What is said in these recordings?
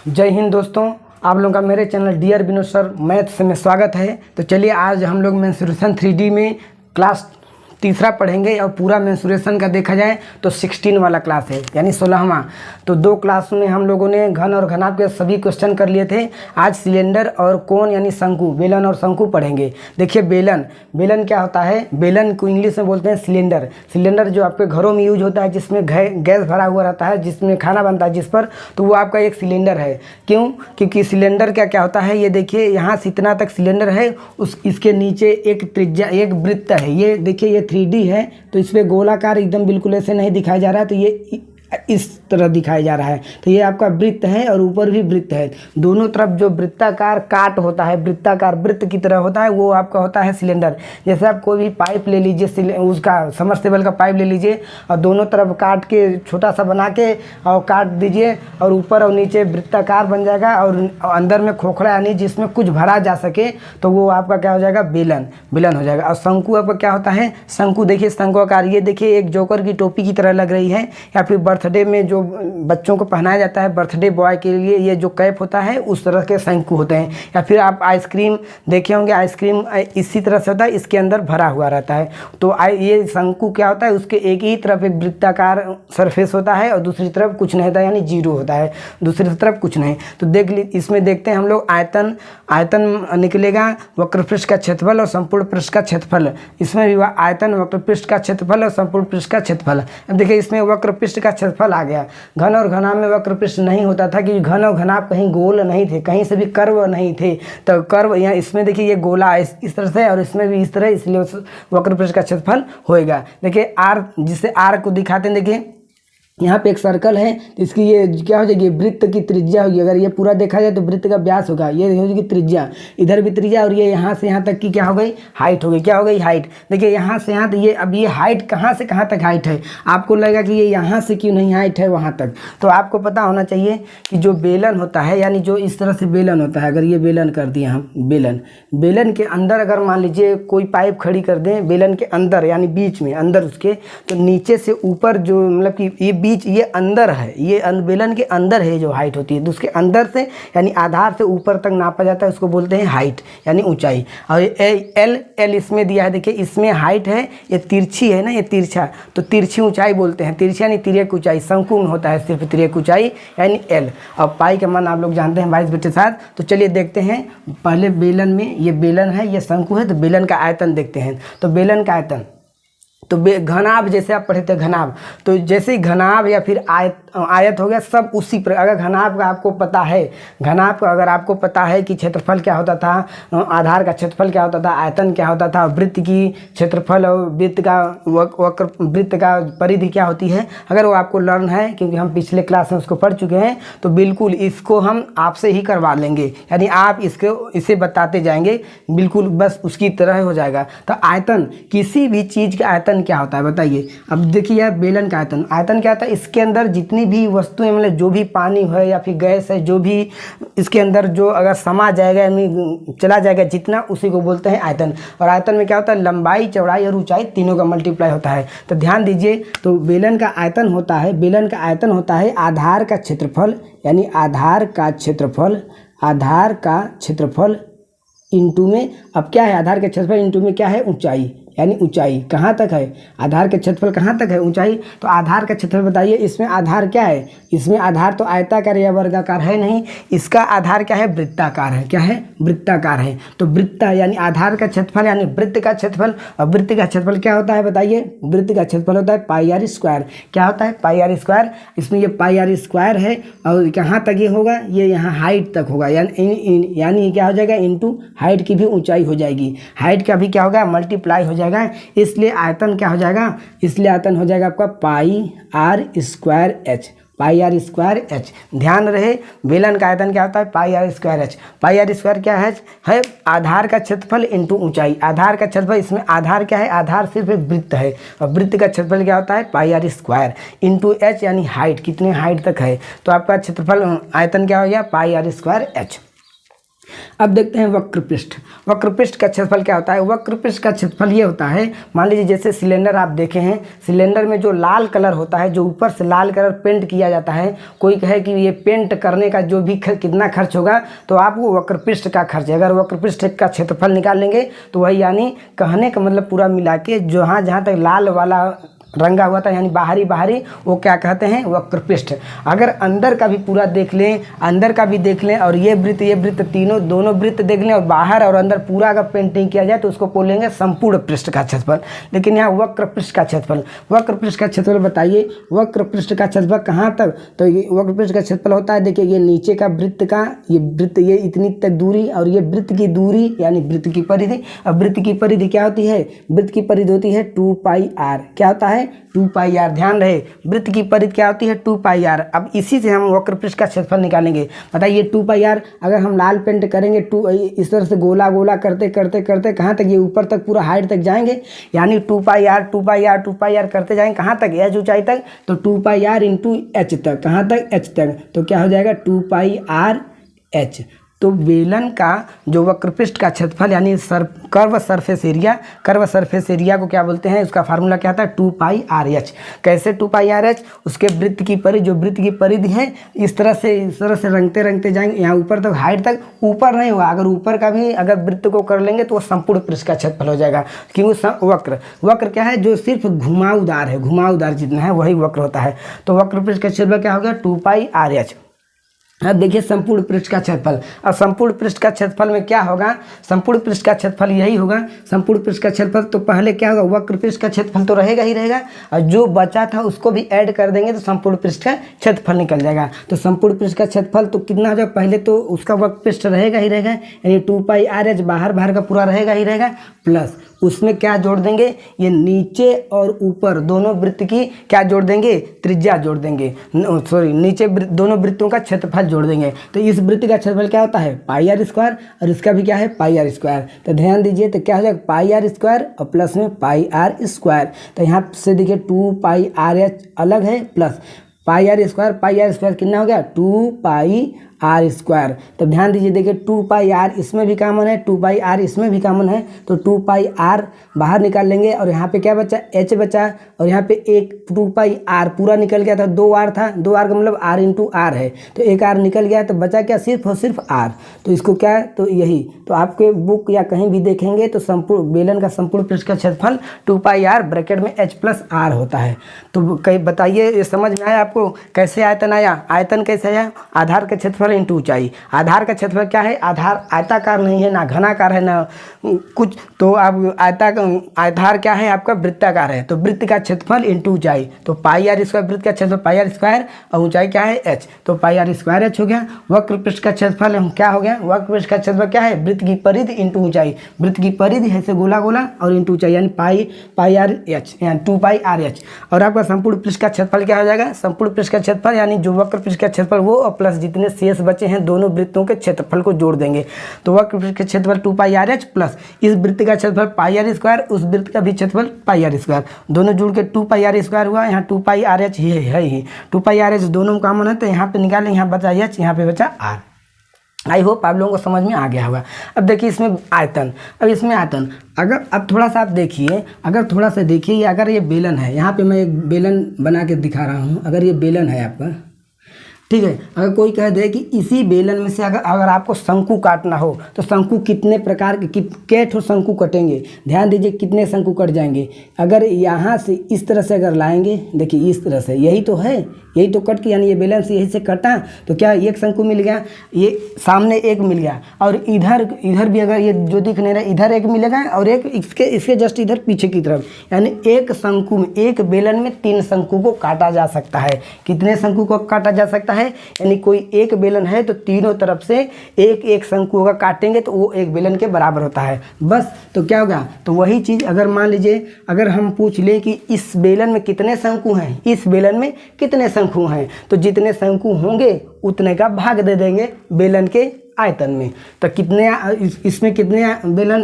जय हिंद दोस्तों, आप लोगों का मेरे channel dear Vinod sir maths में स्वागत है। तो चलिए आज हम लोग मेंसुरेशन 3D में क्लास तीसरा पढ़ेंगे और पूरा मेंसुरेशन का देखा जाए तो 16 वाला क्लास है, यानी 16वां। तो दो क्लास में हम लोगों ने घन और घनाभ के सभी क्वेश्चन कर लिए थे। आज सिलेंडर और कोण यानी शंकु, बेलन और शंकु पढ़ेंगे। देखिए बेलन क्या होता है? बेलन को इंग्लिश में बोलते हैं सिलेंडर। सिलेंडर जो आपके घरों में यूज होता है, जिसमें गैस भरा हुआ रहता है, जिसमें खाना बनता है जिस पर, तो वो आपका एक सिलेंडर है। क्यों? क्योंकि सिलेंडर क्या होता है, ये देखिए यहाँ से इतना तक सिलेंडर है, इसके नीचे एक त्रिज्या, एक वृत्त है। ये देखिए ये 3D है, तो इसमें गोलाकार एकदम बिल्कुल ऐसे नहीं दिखाया जा रहा है, तो ये इस तरह दिखाया जा रहा है। तो ये आपका वृत्त है और ऊपर भी वृत्त है। दोनों तरफ जो वृत्ताकार काट होता है, वृत्ताकार वृत्त की तरह होता है, वो आपका होता है सिलेंडर। जैसे आप कोई भी पाइप ले लीजिए, उसका समरसेबल का पाइप ले लीजिए और दोनों तरफ काट के छोटा सा बना के और काट दीजिए और ऊपर और नीचे वृत्ताकार बन जाएगा और अंदर में खोखला यानी जिसमें कुछ भरा जा सके, तो वो आपका क्या हो जाएगा? बेलन हो जाएगा। और शंकु आपका क्या होता है? शंकु देखिए शंकु आकार, ये देखिए एक जोकर की टोपी की तरह लग रही है, या फिर बर्थडे में जो बच्चों को पहनाया जाता है बर्थडे बॉय के लिए, ये जो कैप होता है उस तरह के शंकु होते हैं। या फिर आप आइसक्रीम देखे होंगे, आइसक्रीम इसी तरह से होता है, इसके अंदर भरा हुआ रहता है। तो ये शंकु क्या होता है? उसके एक ही तरफ एक वृत्ताकार सरफेस होता है और दूसरी तरफ कुछ नहीं होता, यानी जीरो होता है, दूसरी तरफ कुछ नहीं। तो इसमें देखते हैं हम लोग आयतन निकलेगा, वक्रपृष्ठ का क्षेत्रफल और संपूर्ण पृष्ठ का क्षेत्रफल। इसमें भी आयतन, वक्रपृष्ठ का क्षेत्रफल और संपूर्ण पृष्ठ का क्षेत्रफल। अब देखिए इसमें वक्रपृष्ठ का क्षेत्रफल आ गया। घन और घनाभ में वक्रपृष्ठ नहीं होता था, क्योंकि घन और घनाभ कहीं गोल नहीं थे, कहीं से भी कर्व नहीं थे। तो कर्व यहाँ इसमें देखिए ये गोला इस तरह से और इसमें भी इस तरह, इसलिए वक्रपृष्ठ का क्षेत्रफल होएगा। देखिए आर, जिससे आर को दिखाते हैं, देखिए यहाँ पे एक सर्कल है, तो इसकी ये क्या हो जाएगी? वृत्त की त्रिज्या होगी। अगर ये पूरा देखा जाए तो वृत्त का व्यास होगा, ये हो जाएगी त्रिज्या, इधर भी त्रिज्या, और ये यहाँ से यहाँ तक की क्या हो गई? हाइट हो गई। क्या हो गई? हाइट। देखिए यहाँ से यहाँ, तो ये अब ये हाइट कहाँ से कहाँ तक हाइट है? आपको लगेगा कि ये यहाँ से क्यों नहीं हाइट है वहाँ तक। तो आपको पता होना चाहिए कि जो बेलन होता है, यानी जो इस तरह से बेलन होता है, अगर ये बेलन कर दिए हम, बेलन के अंदर अगर मान लीजिए कोई पाइप खड़ी कर दें बेलन के अंदर, यानी बीच में अंदर उसके, तो नीचे से ऊपर जो मतलब कि ये बीच, ये अंदर है, ये बेलन के अंदर है जो हाइट होती है, तो उसके अंदर से यानी आधार से ऊपर तक नापा जाता है, उसको बोलते हैं हाइट यानी ऊंचाई। और एल इसमें दिया है, देखिए इसमें हाइट है, ये तिरछी है ना, ये तिरछा, तो तिरछी ऊंचाई बोलते हैं। तिरछी यानी तिर्यक ऊंचाई, शंकु में होता है सिर्फ तिर्यक ऊंचाई यानी एल। और पाई का मान आप लोग जानते हैं 22/7। तो चलिए देखते हैं, पहले बेलन में, ये बेलन है, ये शंकु है, तो बेलन का आयतन देखते हैं। तो बेलन का आयतन, तो घनाभ जैसे आप पढ़े थे घनाभ, तो जैसे ही घनाभ या फिर आयत हो गया, सब उसी पर। अगर घनाभ का आपको पता है, घनाभ का अगर आपको पता है कि क्षेत्रफल क्या होता था, आधार का क्षेत्रफल क्या होता था, आयतन क्या होता था, वृत्त की क्षेत्रफल और वृत्त का वृत्त का परिधि क्या होती है, अगर वो आपको लर्न है, क्योंकि हम पिछले क्लास में उसको पढ़ चुके हैं, तो बिल्कुल इसको हम आपसे ही करवा लेंगे, यानी आप इसे बताते जाएंगे, बिल्कुल बस उसकी तरह हो जाएगा। तो आयतन, किसी भी चीज़ का आयतन क्या होता है बताइए। अब देखिए यार बेलन का आयतन क्या होता है? इसके अंदर जितनी भी वस्तुएं, मतलब जो भी पानी है या फिर गैस है, जो भी इसके अंदर जो अगर समा जाएगा यानी चला जाएगा जितना, उसी को बोलते हैं आयतन। और आयतन में क्या होता है? लंबाई, चौड़ाई और ऊंचाई तीनों का मल्टीप्लाई होता है। तो ध्यान दीजिए, तो बेलन का आयतन होता है आधार का क्षेत्रफल, यानी आधार का क्षेत्रफल इंटू में, अब क्या है? आधार का क्षेत्रफल इंटू में क्या है? ऊंचाई, यानी ऊंचाई कहाँ तक है? आधार का क्षेत्रफल कहाँ तक है? ऊंचाई। तो आधार का क्षेत्रफल बताइए, इसमें आधार क्या है? इसमें आधार तो आयताकार या वर्गाकार है नहीं, इसका आधार क्या है? वृत्ताकार है। क्या है? वृत्ताकार है। तो वृत्ता यानी आधार का क्षेत्रफल यानी वृत्त का क्षेत्रफल। और वृत्त का क्षेत्रफल क्या होता है बताइए? वृत्त का क्षेत्रफल होता है पाई आर स्क्वायर। क्या होता है? Pi R square. इसमें ये पाई आर स्क्वायर है और कहाँ तक ये होगा? ये यहाँ हाइट तक होगा, यानी क्या हो जाएगा? इंटू हाइट की भी ऊंचाई हो जाएगी, हाइट का भी क्या होगा? मल्टीप्लाई हो जाएगा। इसलिए आयतन क्या हो जाएगा? इसलिए आयतन हो जाएगा आपका pi R square H. Pi R square H. ध्यान रहे, बेलन का आयतन क्या होता है? Pi R square H. Pi R square क्या है? आधार का क्षेत्रफल इंटू ऊंचाई। आधार का क्षेत्रफल, इसमें आधार क्या है? आधार सिर्फ एक वृत्त है, और वृत्त का क्षेत्रफल क्या होता है? Pi R square into H, यानी हाइट, कितने हाइट तक है। तो आपका क्षेत्रफल आयतन क्या हो गया? पाई आर स्क्वायर एच। अब देखते हैं वक्र पृष्ठ। वक्र पृष्ठ का क्षेत्रफल क्या होता है? वक्र पृष्ठ का क्षेत्रफल ये होता है, मान लीजिए जैसे सिलेंडर आप देखे हैं, सिलेंडर में जो लाल कलर होता है, जो ऊपर से लाल कलर पेंट किया जाता है, कोई कहे कि ये पेंट करने का जो भी कितना खर्च होगा, तो आप वो वक्र पृष्ठ का खर्च है। अगर वक्र पृष्ठ का क्षेत्रफल निकाल लेंगे तो वही, यानी कहने का मतलब पूरा मिला के जहाँ तक लाल वाला रंगा हुआ था, यानी बाहरी वो क्या कहते हैं? वक्र पृष्ठ। अगर अंदर का भी पूरा देख लें, अंदर का भी देख लें, और ये वृत्त दोनों वृत्त देख लें, और बाहर और अंदर पूरा अगर पेंटिंग किया जाए तो उसको बोलेंगे संपूर्ण पृष्ठ का क्षेत्रफल। लेकिन यहाँ वक्र पृष्ठ का क्षेत्रफल, वक्र पृष्ठ का क्षेत्रफल बताइए, वक्र पृष्ठ का क्षेत्रफल कहाँ तक? तो ये वक्र पृष्ठ का क्षेत्रफल होता है, देखिए ये नीचे का वृत्त का, ये वृत्त ये इतनी तक दूरी, और ये वृत्त की दूरी यानी वृत्त की परिधि। अब वृत्त की परिधि क्या होती है? वृत्त की परिधि होती है 2πr। क्या होता है? 2πr। ध्यान रहे, वृत्त की परिधि क्या होती है? 2πr। अब इसी से हम वक्र पृष्ठ का क्षेत्रफल निकालेंगे। बताइए 2πr, अगर हम लाल पेंट करेंगे इस तरह से गोला गोला करते करते करते कहाँ तक? ये ऊपर तक पूरा हाइट तक जाएंगे, यानी 2πr करते जाएंगे कहाँ तक? h ऊंचाई तक। तो 2πr इंटू h तक, कहाँ तक? h तक। तो क्या हो जाएगा? 2πrh। तो बेलन का जो वक्र पृष्ठ का क्षेत्रफल यानी कर्व सरफेस एरिया को क्या बोलते हैं? उसका फार्मूला क्या आता है? 2πrh। कैसे 2πrh? उसके वृत्त की परिधि, जो वृत्त की परिधि है, इस तरह से रंगते जाएंगे, यहाँ ऊपर तक, हाइट तक। ऊपर नहीं होगा, अगर ऊपर का भी अगर वृत्त को कर लेंगे तो वो संपूर्ण पृष्ठ का क्षेत्रफल हो जाएगा, क्योंकि वक्र क्या है? जो सिर्फ घुमावदार है, घुमावदार जितना है वही वक्र होता है। तो वक्र पृष्ठ का क्षेत्रफल क्या होगा? 2πrh। अब देखिए संपूर्ण पृष्ठ का क्षेत्रफल। और संपूर्ण पृष्ठ का क्षेत्रफल में क्या होगा? संपूर्ण पृष्ठ का क्षेत्रफल यही होगा। संपूर्ण पृष्ठ का क्षेत्रफल तो पहले क्या होगा? वक्र पृष्ठ का क्षेत्रफल तो रहेगा ही रहेगा, और जो बचा था उसको भी ऐड कर देंगे तो संपूर्ण पृष्ठ का क्षेत्रफल निकल जाएगा। तो संपूर्ण पृष्ठ का क्षेत्रफल तो कितना हो जाएगा? पहले तो उसका वक्र पृष्ठ रहेगा ही रहेगा, यानी 2πrh बाहर का पूरा रहेगा ही रहेगा, प्लस उसमें क्या जोड़ देंगे? ये नीचे और ऊपर दोनों वृत्त की क्या जोड़ देंगे? त्रिज्या जोड़ देंगे, नीचे दोनों वृत्तों का क्षेत्रफल जोड़ देंगे। तो इस वृत्त का क्षेत्रफल क्या होता है? πr², और इसका भी क्या है? πr²। तो ध्यान दीजिए, तो क्या हो जाएगा? πr² और प्लस में πr²। तो यहाँ से देखिए 2πrh अलग है, प्लस πr² कितना हो गया? 2πr²। तो ध्यान दीजिए, देखिए 2πr इसमें भी कॉमन है, 2πr इसमें भी कॉमन है, तो 2πr बाहर निकाल लेंगे, और यहाँ पे क्या बचा? h बचा, और यहाँ पे एक 2πr पूरा निकल गया था, 2r था, 2r का मतलब r इंटू r है, तो एक r निकल गया, तो बचा क्या? सिर्फ और सिर्फ r। तो इसको क्या है? तो यही, तो आपके बुक या कहीं भी देखेंगे तो संपूर्ण बेलन का संपूर्ण पृष्ठ का क्षेत्रफल 2πr ब्रैकेट में h प्लस r होता है। तो कहीं बताइए, ये समझ में आया आपको? कैसे आयतन आया? आयतन कैसे आया? आधार का क्षेत्रफल इंटू ऊंचाई। आधार का क्षेत्रफल क्या है? आधार आयताकार नहीं है, ना घनाकार है, ना कुछ, तो अब आधार क्या है आपका? वृत्ताकार है। तो वृत्त का क्षेत्रफल इंटू ऊंचाई, तो πr², वृत्त का क्षेत्रफल πr², और ऊंचाई क्या है? h, तो πr²h हो गया। वक्र पृष्ठ का क्षेत्रफल क्या हो गया? वक्र पृष्ठ का क्षेत्रफल क्या है? वृत्त की परिधि इंटू ऊंचाई। वृत्त की परिधि है से गोला गोला, और इंटू ऊंचाई यानी πrh, यानी 2πrh। और आपका संपूर्ण पृष्ठ का क्षेत्रफल क्या हो जाएगा? संपूर्ण पृष्ठ का क्षेत्रफल यानी जो वक्र पृष्ठ का क्षेत्रफल वो, और प्लस जितने शेष बचे हैं दोनों वृत्तों के क्षेत्रफल को जोड़ देंगे। तो वक्र पृष्ठ का क्षेत्रफल 2πrh प्लस इस वृत्त का क्षेत्रफल πr², उस वृत्त का भी क्षेत्रफल πr², दोनों जुड़ के 2πr² हुआ। यहाँ 2πrh ही है ही, 2πrh दोनों कॉमन है, तो यहाँ पे निकालें, यहाँ बचा h, यहाँ पे बचा r। आई होप आप लोगों को समझ में आ गया होगा। अब देखिए इसमें आयतन, अब इसमें आयतन अगर अब थोड़ा सा आप देखिए, अगर थोड़ा सा देखिए, अगर ये बेलन है, यहाँ पे मैं एक बेलन बना के दिखा रहा हूँ, अगर ये बेलन है आपका, ठीक है, अगर कोई कह दे कि इसी बेलन में से अगर आपको शंकु काटना हो तो शंकु कितने प्रकार के कितने ठो शंकु कटेंगे? ध्यान दीजिए कितने शंकु कट जाएंगे। अगर यहाँ से इस तरह से अगर लाएंगे, देखिए इस तरह से, यही तो है, यही तो कट के, यानी ये बेलन से यही से कटा, तो क्या एक शंकु मिल गया, ये सामने एक मिल गया, और इधर भी अगर ये जो दिख नहीं रहा, इधर एक मिलेगा, और एक इसके जस्ट इधर पीछे की तरफ, यानी एक शंकु में, एक बेलन में 3 शंकु को काटा जा सकता है। कितने शंकु को काटा जा सकता है? यानी कोई एक बेलन है तो तीनों तरफ से एक एक शंकु अगर काटेंगे तो वो एक बेलन के बराबर होता है। बस, तो क्या होगा? तो वही चीज़ अगर मान लीजिए, अगर हम पूछ लें कि इस बेलन में कितने शंकु हैं, इस बेलन में कितने शंकु हैं, तो जितने शंकु होंगे उतने का भाग दे देंगे बेलन के आयतन में। तो कितने इसमें कितने बेलन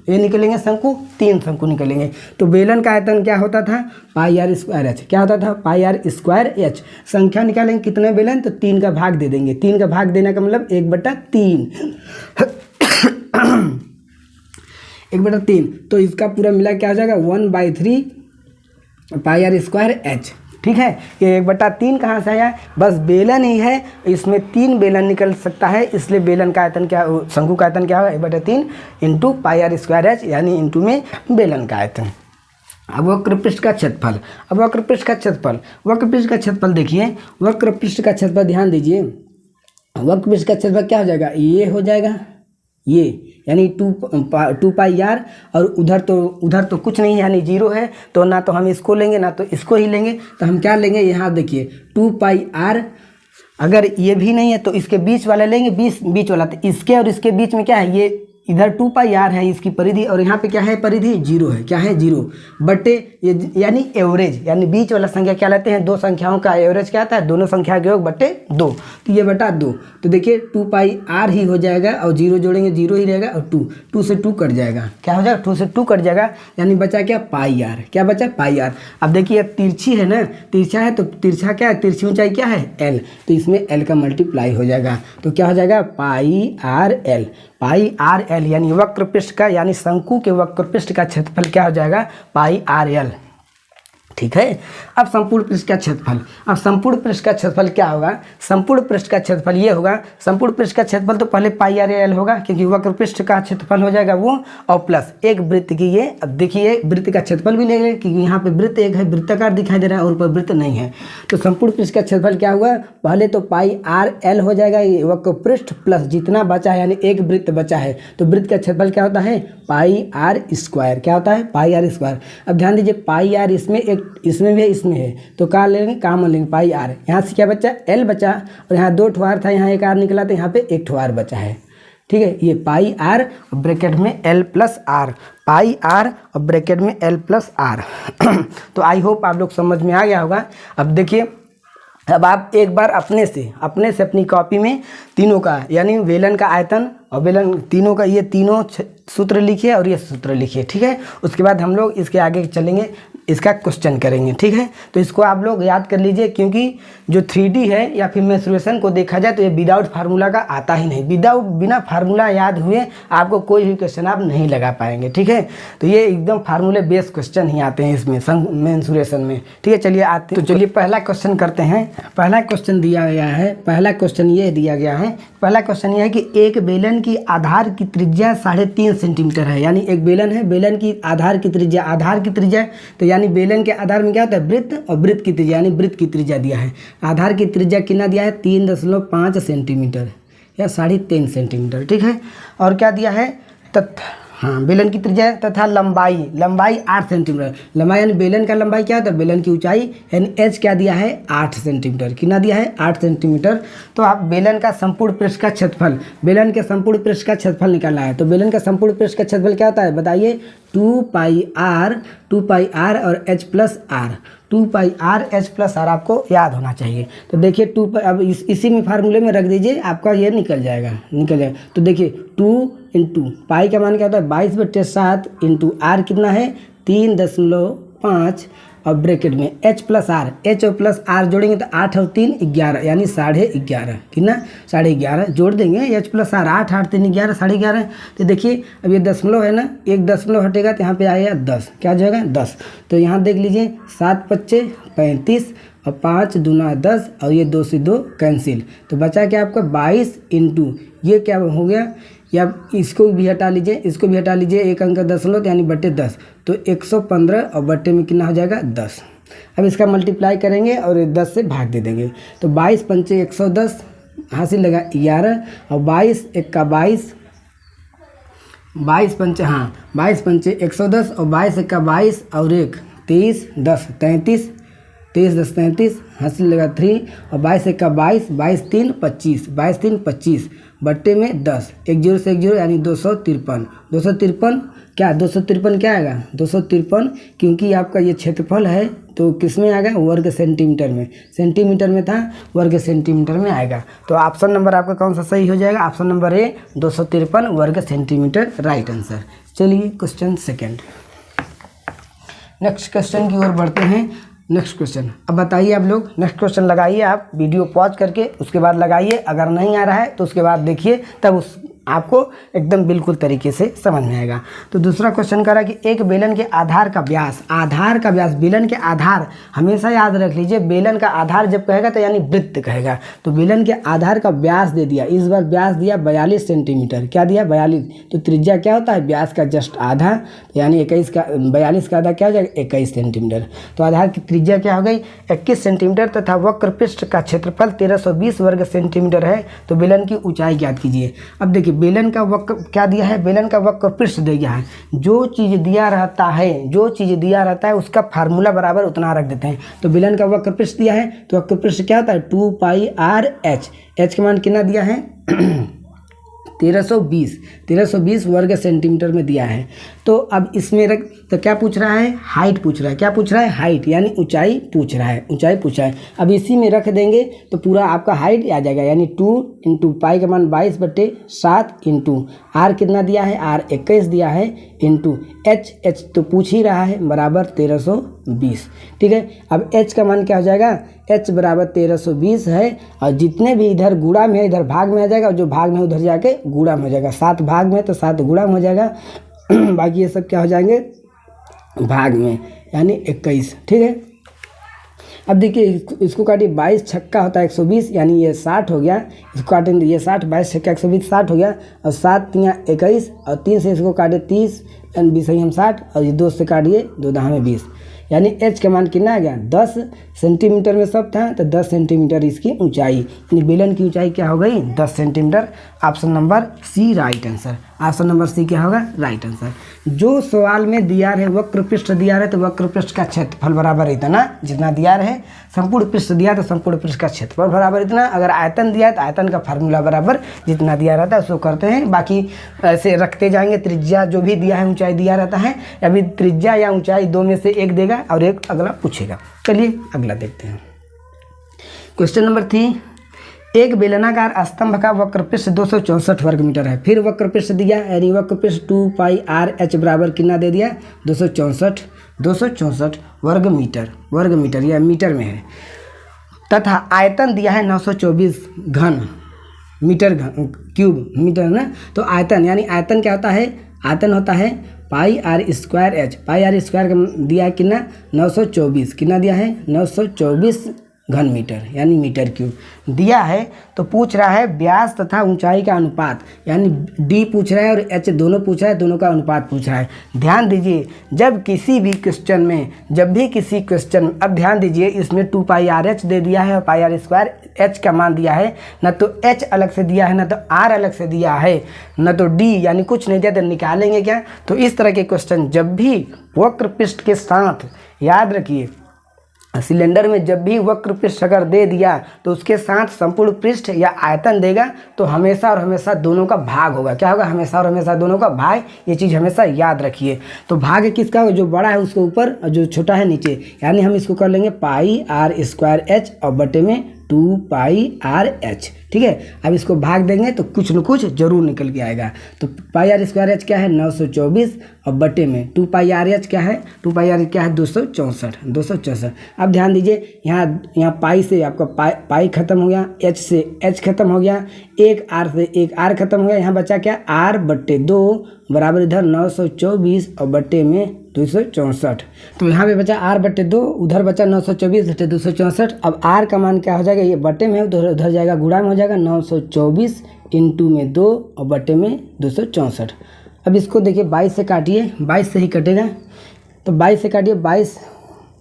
ये निकलेंगे शंकु, 3 शंकु निकलेंगे। तो बेलन का आयतन क्या होता था, पाई आर स्क्वायर एच। क्या होता था, पाई आर स्क्वायर एच। संख्या निकालेंगे कितने बेलन, तो 3 का भाग दे देंगे। 3 का भाग देने का मतलब 1/3 1/3। तो इसका पूरा मिला क्या हो जाएगा, 1/3 पाई आर स्क्वायर एच। ठीक है, ये 1/3 कहाँ से आया, बस बेलन ही है, इसमें 3 बेलन निकल सकता है, इसलिए बेलन का आयतन क्या, शंकु का आयतन क्या होगा, 1/3 into pi R square H, यानी इंटू में बेलन का आयतन। अब वक्रपृष्ठ का क्षेत्रफल, अब वक्रपृष्ठ का क्षेत्रफल, वक्रपृष्ठ का क्षेत्रफल देखिए, वक्रपृष्ठ का क्षेत्रफल ध्यान दीजिए, वक्रपृष्ठ का क्षेत्रफल क्या हो जाएगा, ये हो जाएगा, ये यानी 2 पाई आर, और उधर तो कुछ नहीं है यानी 0 है, तो ना तो हम इसको लेंगे ना तो इसको ही लेंगे, तो हम क्या लेंगे, यहाँ देखिए 2 पाई आर, अगर ये भी नहीं है तो इसके बीच वाला लेंगे, बीच वाला, तो इसके और इसके बीच में क्या है, ये इधर 2 पाई आर है इसकी परिधि, और यहाँ पे क्या है परिधि, 0 है, क्या है 0 बटे ये, यानी एवरेज, यानी बीच वाला संख्या क्या लेते हैं, 2 संख्याओं का एवरेज क्या आता है, दोनों संख्या के योग बटे 2, तो ये बटा 2, तो देखिए 2 पाई आर ही हो जाएगा, और 0 जोड़ेंगे 0 ही रहेगा, और 2 से 2 कट जाएगा, क्या हो जाएगा 2 से 2 कट जाएगा, यानी बचा क्या, पाई आर। क्या बचा, पाई आर। अब देखिए तिरछी है ना, तिरछा है तो तिरछा क्या है, तिरछी ऊंचाई क्या है, एल, तो इसमें एल का मल्टीप्लाई हो जाएगा, तो क्या हो जाएगा, पाई आर एल, पाई आर एल, यानी वक्रपृष्ठ का, यानी शंकु के वक्रपृष्ठ का क्षेत्रफल क्या हो जाएगा, पाई आर एल। ठीक है, अब संपूर्ण पृष्ठ का क्षेत्रफल, अब संपूर्ण पृष्ठ का क्षेत्रफल क्या होगा, संपूर्ण पृष्ठ का क्षेत्रफल ये होगा, संपूर्ण पृष्ठ का क्षेत्रफल तो पहले पाई आर एल होगा, क्योंकि वक्र पृष्ठ का क्षेत्रफल हो जाएगा वो, और प्लस एक वृत्त की ये, अब देखिए वृत्त का क्षेत्रफल भी लेंगे, क्योंकि यहाँ पे वृत्त एक है, वृत्ताकार दिखाई दे रहा है, और ऊपर वृत्त नहीं है, तो संपूर्ण पृष्ठ का क्षेत्रफल क्या हुआ, पहले तो पाई आर एल हो जाएगा, ये वक्र पृष्ठ प्लस जितना बचा है, यानी एक वृत्त बचा है, तो वृत्त का क्षेत्रफल क्या होता है, पाई आर स्क्वायर। क्या होता है, पाई आर स्क्वायर। अब ध्यान दीजिए, पाई आर इसमें एक, इसमें भी है, इसमें है, तो क्या लेंगे, कॉमन लेंगे, पाई आर, यहाँ से क्या बचा, एल बचा, और यहाँ 2 ठो आर था, यहाँ एक आर निकला, तो यहाँ पे 1 ठो आर बचा है। ठीक है, ये पाई आर और ब्रैकेट में L plus R, pi R और ब्रैकेट में एल प्लस आर। तो आई होप आप लोग समझ में आ गया होगा। अब देखिए, अब आप एक बार अपने से अपनी कॉपी में तीनों का, यानी बेलन का आयतन और बेलन तीनों का, ये तीनों सूत्र लिखिए और ये सूत्र लिखिए। ठीक है, उसके बाद हम लोग इसके आगे चलेंगे, इसका क्वेश्चन करेंगे। ठीक है, तो इसको आप लोग याद कर लीजिए, क्योंकि जो 3D है या फिर मेंस्ट्रुएशन को देखा जाए तो ये विदाउट फार्मूला का आता ही नहीं, बिना फार्मूला याद हुए आपको कोई भी क्वेश्चन आप नहीं लगा पाएंगे। ठीक है, तो ये एकदम फार्मूले बेस्ड क्वेश्चन ही आते हैं इसमें मेंस्ट्रुएशन में। ठीक है, चलिए आते हैं, तो चलिए पहला क्वेश्चन करते हैं। पहला क्वेश्चन दिया गया है, पहला क्वेश्चन ये दिया गया है, पहला क्वेश्चन ये है कि एक बेलन की आधार की त्रिज्या 3.5 सेंटीमीटर है, यानी एक बेलन है, बेलन की आधार की त्रिज्या, तो यानी बेलन के आधार में क्या होता है, वृत्त, और वृत्त की त्रिज्या, यानी वृत्त की त्रिज्या दिया है, आधार की त्रिज्या कितना दिया है, 3.5 सेंटीमीटर या 3.5 सेंटीमीटर। ठीक है, और क्या दिया है, हाँ, बेलन की त्रिज्या तथा लंबाई 8 सेंटीमीटर, लंबाई यानी बेलन का लंबाई क्या होता है, बेलन की ऊंचाई, यानी एच क्या दिया है, 8 सेंटीमीटर, कितना दिया है, 8 सेंटीमीटर। तो आप बेलन का संपूर्ण पृष्ठ का क्षेत्रफल, बेलन के संपूर्ण पृष्ठ का क्षेत्रफल निकालना है, तो बेलन का संपूर्ण पृष्ठ का क्षेत्रफल क्या होता है, बताइए, 2 पाई आर और H plus R, 2 pi R H plus R आपको याद होना चाहिए। तो देखिए 2 पाई, अब इसी में फार्मूले में रख दीजिए, आपका ये निकल जाएगा। तो देखिए 2 इंटू पाई का मान क्या होता है, 22/7 इंटू आर कितना है, 3.5, और ब्रैकेट में एच प्लस आर, एच और प्लस आर जोड़ेंगे तो 8 और 3 11, यानी 11.5, कितना 11.5 जोड़ देंगे, एच प्लस आर, 8 8 3 11, 11.5। तो देखिए अब ये दशमलव है ना, एक दशमलव हटेगा तो यहाँ पे आएगा 10, क्या जाएगा 10, तो यहाँ देख लीजिए 7 5 35 और 5 दूना 10, और ये 2 से 2 कैंसिल, तो बचा क्या आपका 22 इंटू ये क्या हो गया, या इसको भी हटा लीजिए, इसको भी हटा लीजिए, एक अंक का दशमलव यानी बटे 10, तो 115, और बटे में कितना हो जाएगा 10। अब इसका मल्टीप्लाई करेंगे और 10 से भाग दे देंगे, तो 22 पंचे 110, हासिल लगा 11, और 22 1 का 22, 22 पंचे 110, और 22 1 का 22, और 1 23 10 33 23 10 33, हासिल लगा 3 और 22 1 का 22, 22 3 25, 22 3 25 बट्टे में 10, 1 0 से 1 0 यानी 253। 253 क्या 253 क्या आएगा 253, क्योंकि आपका ये क्षेत्रफल है तो किस में आएगा वर्ग सेंटीमीटर में, सेंटीमीटर में था वर्ग सेंटीमीटर में आएगा। तो ऑप्शन नंबर आपका कौन सा सही हो जाएगा, ऑप्शन नंबर ए 253 वर्ग सेंटीमीटर राइट आंसर। चलिए क्वेश्चन सेकेंड, नेक्स्ट क्वेश्चन की ओर बढ़ते हैं। नेक्स्ट क्वेश्चन अब बताइए आप लोग, नेक्स्ट क्वेश्चन लगाइए आप वीडियो पॉज करके, उसके बाद लगाइए, अगर नहीं आ रहा है तो उसके बाद देखिए, तब उस आपको एकदम बिल्कुल तरीके से समझ में आएगा। तो दूसरा क्वेश्चन कह रहा है कि एक बेलन के आधार का व्यास, आधार का व्यास, बेलन के आधार हमेशा याद रख लीजिए, बेलन का आधार जब कहेगा तो यानी वृत्त कहेगा। तो बेलन के आधार का व्यास दे दिया, इस बार व्यास दिया 42 सेंटीमीटर, क्या दिया 42, तो त्रिज्या क्या होता है व्यास का जस्ट आधा, यानी 21 का 42 का आधा क्या हो जाएगा 21 सेंटीमीटर। तो आधार की त्रिज्या क्या हो गई 21 सेंटीमीटर तथा वक्र पृष्ठ का क्षेत्रफल 1320 वर्ग सेंटीमीटर है। तो बेलन की ऊंचाई ज्ञात कीजिए। अब देखिए बेलन का वक्र क्या दिया है, बेलन का वक्र पृष्ठ दिया है, जो चीज़ दिया रहता है, जो चीज़ दिया रहता है उसका फार्मूला बराबर उतना रख देते हैं। तो बेलन का वक्र पृष्ठ दिया है तो वक्र पृष्ठ क्या होता है 2πr/h, h का मान कितना दिया है 1320 वर्ग सेंटीमीटर में दिया है। तो अब इसमें रख, तो क्या पूछ रहा है हाइट पूछ रहा है, क्या पूछ रहा है हाइट यानी ऊंचाई पूछ रहा है, ऊंचाई पूछा है। अब इसी में रख देंगे तो पूरा आपका हाइट आ जाएगा, यानी 2 × पाई का मान 22/7 इंटू आर कितना दिया है आर 21 दिया है इंटू एच तो पूछ ही रहा है बराबर 1320। ठीक है, अब एच का मान क्या हो जाएगा, एच बराबर 1320 है और जितने भी इधर गुणा में है इधर भाग में आ जाएगा, और जो भाग में उधर जाके गुणा में हो जाएगा, 7 भाग में तो 7 गुणा में हो जाएगा बाकी ये सब क्या हो जाएंगे भाग में, यानी 21। ठीक है, अब देखिए इसको काटिए 22 छक्का होता है 120, यानी ये 60 हो गया, इसको काटेंगे ये 60, 22 छक्का 120 60 हो गया, और 7 × 21 और 3 से इसको काटे 30 यानी 20 हम 60, और ये 2 से काटिए 2 दाह में 20, यानी एच का मान कितना आ गया 10 सेंटीमीटर में सब था, तो 10 सेंटीमीटर इसकी ऊंचाई, यानी बेलन की ऊंचाई क्या हो गई 10 centimetre. Option number C right answer, option number C क्या होगा राइट आंसर। जो सवाल में दिया रहे वक्र पृष्ठ दिया रहे तो वक्र पृष्ठ का क्षेत्रफल बराबर इतना जितना दिया रहे, संपूर्ण पृष्ठ दिया तो संपूर्ण पृष्ठ का क्षेत्रफल बराबर इतना, अगर आयतन दिया है तो आयतन का फार्मूला बराबर जितना दिया रहता है उसको करते हैं, बाकी ऐसे रखते जाएंगे। त्रिज्या जो भी दिया है ऊंचाई दिया रहता है, अभी त्रिज्या या ऊंचाई दो में से एक देगा और एक अगला पूछेगा। चलिए अगला देखते हैं। क्वेश्चन नंबर 3, एक बेलनाकार स्तंभ का वक्र पृष्ठ 264 वर्ग मीटर है। फिर वक्र पृष्ठ दिया, यानी वक्र पृष्ठ 2πr/h बराबर कितना दे दिया 264 वर्ग मीटर या मीटर में है, तथा आयतन दिया है 924 घन मीटर क्यूब मीटर ना। तो आयतन यानी आयतन क्या होता है, आयतन होता है πr² h, πr² का दिया है कितना 924, कितना दिया है 924 घन मीटर यानी मीटर क्यूब दिया है। तो पूछ रहा है व्यास तथा ऊंचाई का अनुपात, यानी डी पूछ रहा है और एच दोनों पूछ रहा है, दोनों का अनुपात पूछ रहा है। ध्यान दीजिए जब किसी भी क्वेश्चन में, जब भी किसी क्वेश्चन, अब ध्यान दीजिए इसमें 2πr/h दे दिया है और πr² h का मान दिया है, न तो h अलग से दिया है न तो r अलग से दिया है न तो d, यानी कुछ नहीं दिया तो निकालेंगे क्या। तो इस तरह के क्वेश्चन जब भी वक्र पृष्ठ के साथ, याद रखिए सिलेंडर में जब भी वक्र पृष्ठ अगर दे दिया तो उसके साथ संपूर्ण पृष्ठ या आयतन देगा तो हमेशा और हमेशा दोनों का भाग होगा। क्या होगा, हमेशा और हमेशा दोनों का भाग, ये चीज़ हमेशा याद रखिए। तो भाग किसका होगा, जो बड़ा है उसके ऊपर और जो छोटा है नीचे, यानी हम इसको कर लेंगे πr²h और बटे में 2πr/h। ठीक है, अब इसको भाग देंगे तो कुछ न कुछ जरूर निकल के आएगा। तो πr² क्या है 924 और बटे में 2πr/h क्या है, 2πr क्या है 264। अब ध्यान दीजिए यहाँ पाई से आपका पाई खत्म हो गया, एच से एच खत्म हो गया, एक आर से एक आर खत्म हो गया, यहाँ बचा क्या r/2 बराबर इधर 924 और बटे में 264। तो यहाँ पे बचा r/2, उधर बचा 924 बटे 264। अब r का मान क्या हो जाएगा, ये बटे में उधर जाएगा गुणा में हो जाएगा 924 इंटू में 2 और बटे में 264। अब इसको देखिए 22 से काटिए, 22 से ही कटेगा, तो 22 से काटिए 22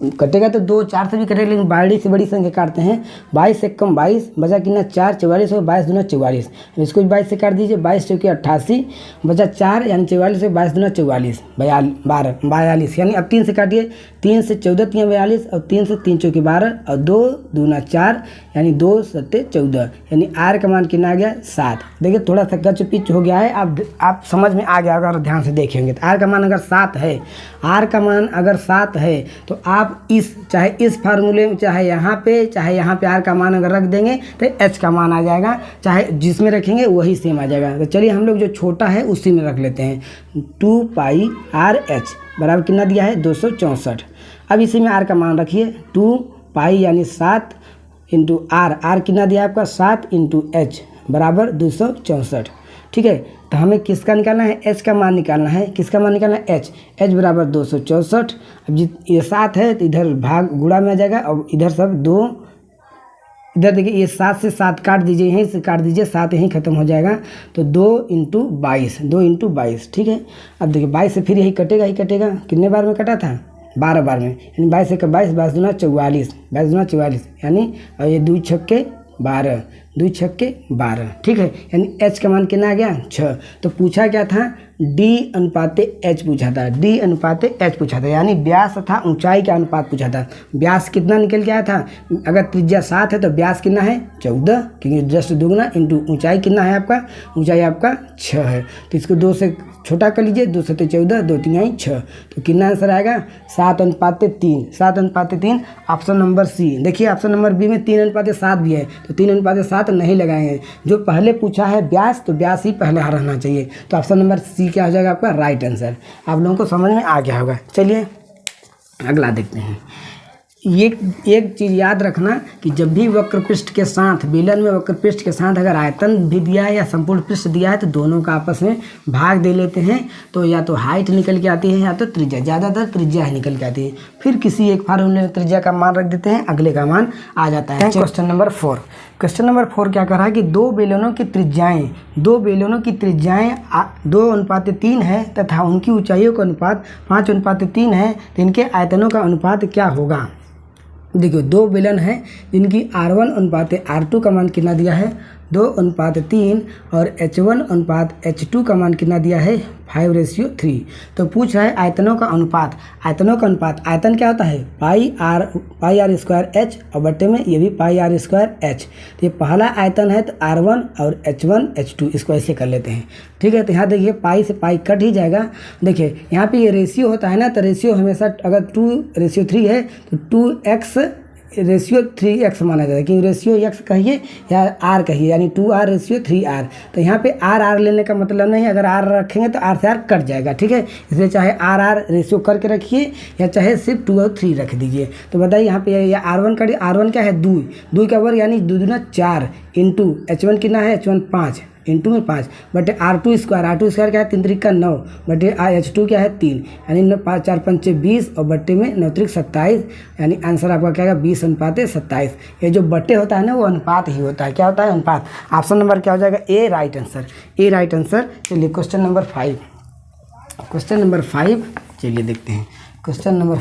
कटेगा तो 2 4 से भी कटेगा, लेकिन बड़ी से बड़ी संख्या काटते हैं। 22 से कम 22 बचा कितना 4, 44 और 22 दूना 44। इसको भी 22 से काट दीजिए, 22 चौके 88 बचा 4 यानी 44 से 22 दूना 44 42 यानी अब 3 से काटिए, 3 से 14 3 42 और 3 से 3 चौके 12 और 2 दूना 4 यानी 2 7 14 यानी आर का मान कितना आ गया 7। देखिए थोड़ा सा कच पिच हो गया है, आप समझ में आ गया अगर ध्यान से देखेंगे तो। आर का मान अगर 7 है, आर का मान अगर 7 है तो आप चाहे इस फार्मूले में चाहे यहाँ पे आर का मान अगर रख देंगे तो एच का मान आ जाएगा, चाहे जिसमें रखेंगे वही सेम आ जाएगा। तो चलिए हम लोग जो छोटा है उसी में रख लेते हैं। 2 पाई आर एच बराबर कितना दिया है 264। अब इसी में आर का मान रखिए, 2 पाई यानी 7 इंटू आर कितना दिया आपका 7 इंटू एच बराबर 264। ठीक है, तो हमें किसका निकालना है, एच का मान निकालना है। किसका मान निकालना है, एच बराबर 264। अब ये 7 है तो इधर भाग गुणा में आ जाएगा और इधर सब 2, इधर देखिए ये 7 से 7 काट दीजिए, यहीं से काट दीजिए, 7 यहीं खत्म हो जाएगा। तो 2 इंटू 22। ठीक है, अब देखिए 22 से फिर यही कटेगा ही कटेगा। कितने बार में कटा था 12 बार में, यानी 22 से 22 22 दूना 44 22 दूना 44 यानी और ये 2 छक्के 12 2 छक्के 12। ठीक है, यानी एच का मान कितना आ गया 6। तो पूछा क्या था, डी अनुपाते एच पूछा था, डी अनुपाते एच पूछा था, यानी व्यास तथा ऊंचाई का अनुपात पूछा था। व्यास कितना निकल के आया था, अगर त्रिज्या 7 है तो व्यास कितना है 14, क्योंकि जस्ट दुगना इंटू ऊंचाई कितना है आपका, ऊंचाई आपका 6 है। तो इसको 2 से छोटा कर लीजिए, 2 से 14 2 3 6। तो कितना आंसर आएगा 7:3। 7:3 ऑप्शन नंबर सी। देखिए ऑप्शन नंबर बी में 3:7 भी है, तो 3:7 नहीं लगाए हैं। जो पहले पूछा है व्यास, तो व्यास ही पहले रहना चाहिए। तो ऑप्शन नंबर सी क्या हो जाएगा आपका राइट आंसर। आप लोगों को समझ में आ गया होगा। चलिए अगला देखते हैं। ये एक चीज़ याद रखना कि जब भी वक्रपृष्ठ के साथ, बेलन में वक्रपृष्ठ के साथ अगर आयतन भी दिया है या संपूर्ण पृष्ठ दिया है तो दोनों का आपस में भाग दे लेते हैं। तो या तो हाइट निकल के आती है या तो त्रिज्या, ज़्यादातर त्रिज्या ही निकल के आती है। फिर किसी एक फार्मूले में त्रिज्या का मान रख देते हैं, अगले का मान आ जाता है। Question number 4। क्वेश्चन नंबर 4 क्या कर रहा है कि दो बेलनों की त्रिज्याएं 2:3 है तथा उनकी ऊंचाइयों का अनुपात 5:3 है, तो इनके आयतनों का अनुपात क्या होगा। देखिए 2 बेलन हैं जिनकी R1:R2 का मान कितना दिया है 2:3 और H1:H2 का मान कितना दिया है 5:3। तो पूछ रहा है आयतनों का अनुपात। आयतन क्या होता है पाई आर स्क्वायर एच और बट्टे में ये भी पाई आर स्क्वायर एच। तो ये पहला आयतन है तो R1 और H1 H2 इसको ऐसे कर लेते हैं। ठीक है, तो यहाँ देखिए पाई से पाई कट ही जाएगा। देखिए यहाँ पे ये रेशियो होता है ना, तो रेशियो हमेशा अगर 2:3 है तो 2x रेशियो 3x माना जाता है, क्योंकि रेशियो x कहिए या r कहिए, यानी 2r रेशियो 3r। तो यहाँ पे r लेने का मतलब नहीं है, अगर r रखेंगे तो r से r कट जाएगा। ठीक है, इसलिए चाहे r रेशियो करके रखिए या चाहे सिर्फ 2 और 3 रख दीजिए। तो बताइए यहाँ पे या R1 का R1 क्या है 2 का वर्ग यानी 2 दूना 4 इंटू H1 कितना है H1 5 इंटू में 5 बटे R2 स्क्वायर क्या है 3 त्रिक का 9 बटे H2 क्या है 3 यानी 5 4 5 20 और बट्टे में 9 त्रिक 27 यानी आंसर आपका क्या है 20:27। ये जो बट्टे होता है ना वो अनुपात ही होता है। क्या होता है अनुपात। ऑप्शन नंबर क्या हो जाएगा ए राइट आंसर। चलिए क्वेश्चन नंबर 5 चलिए देखते हैं। क्वेश्चन नंबर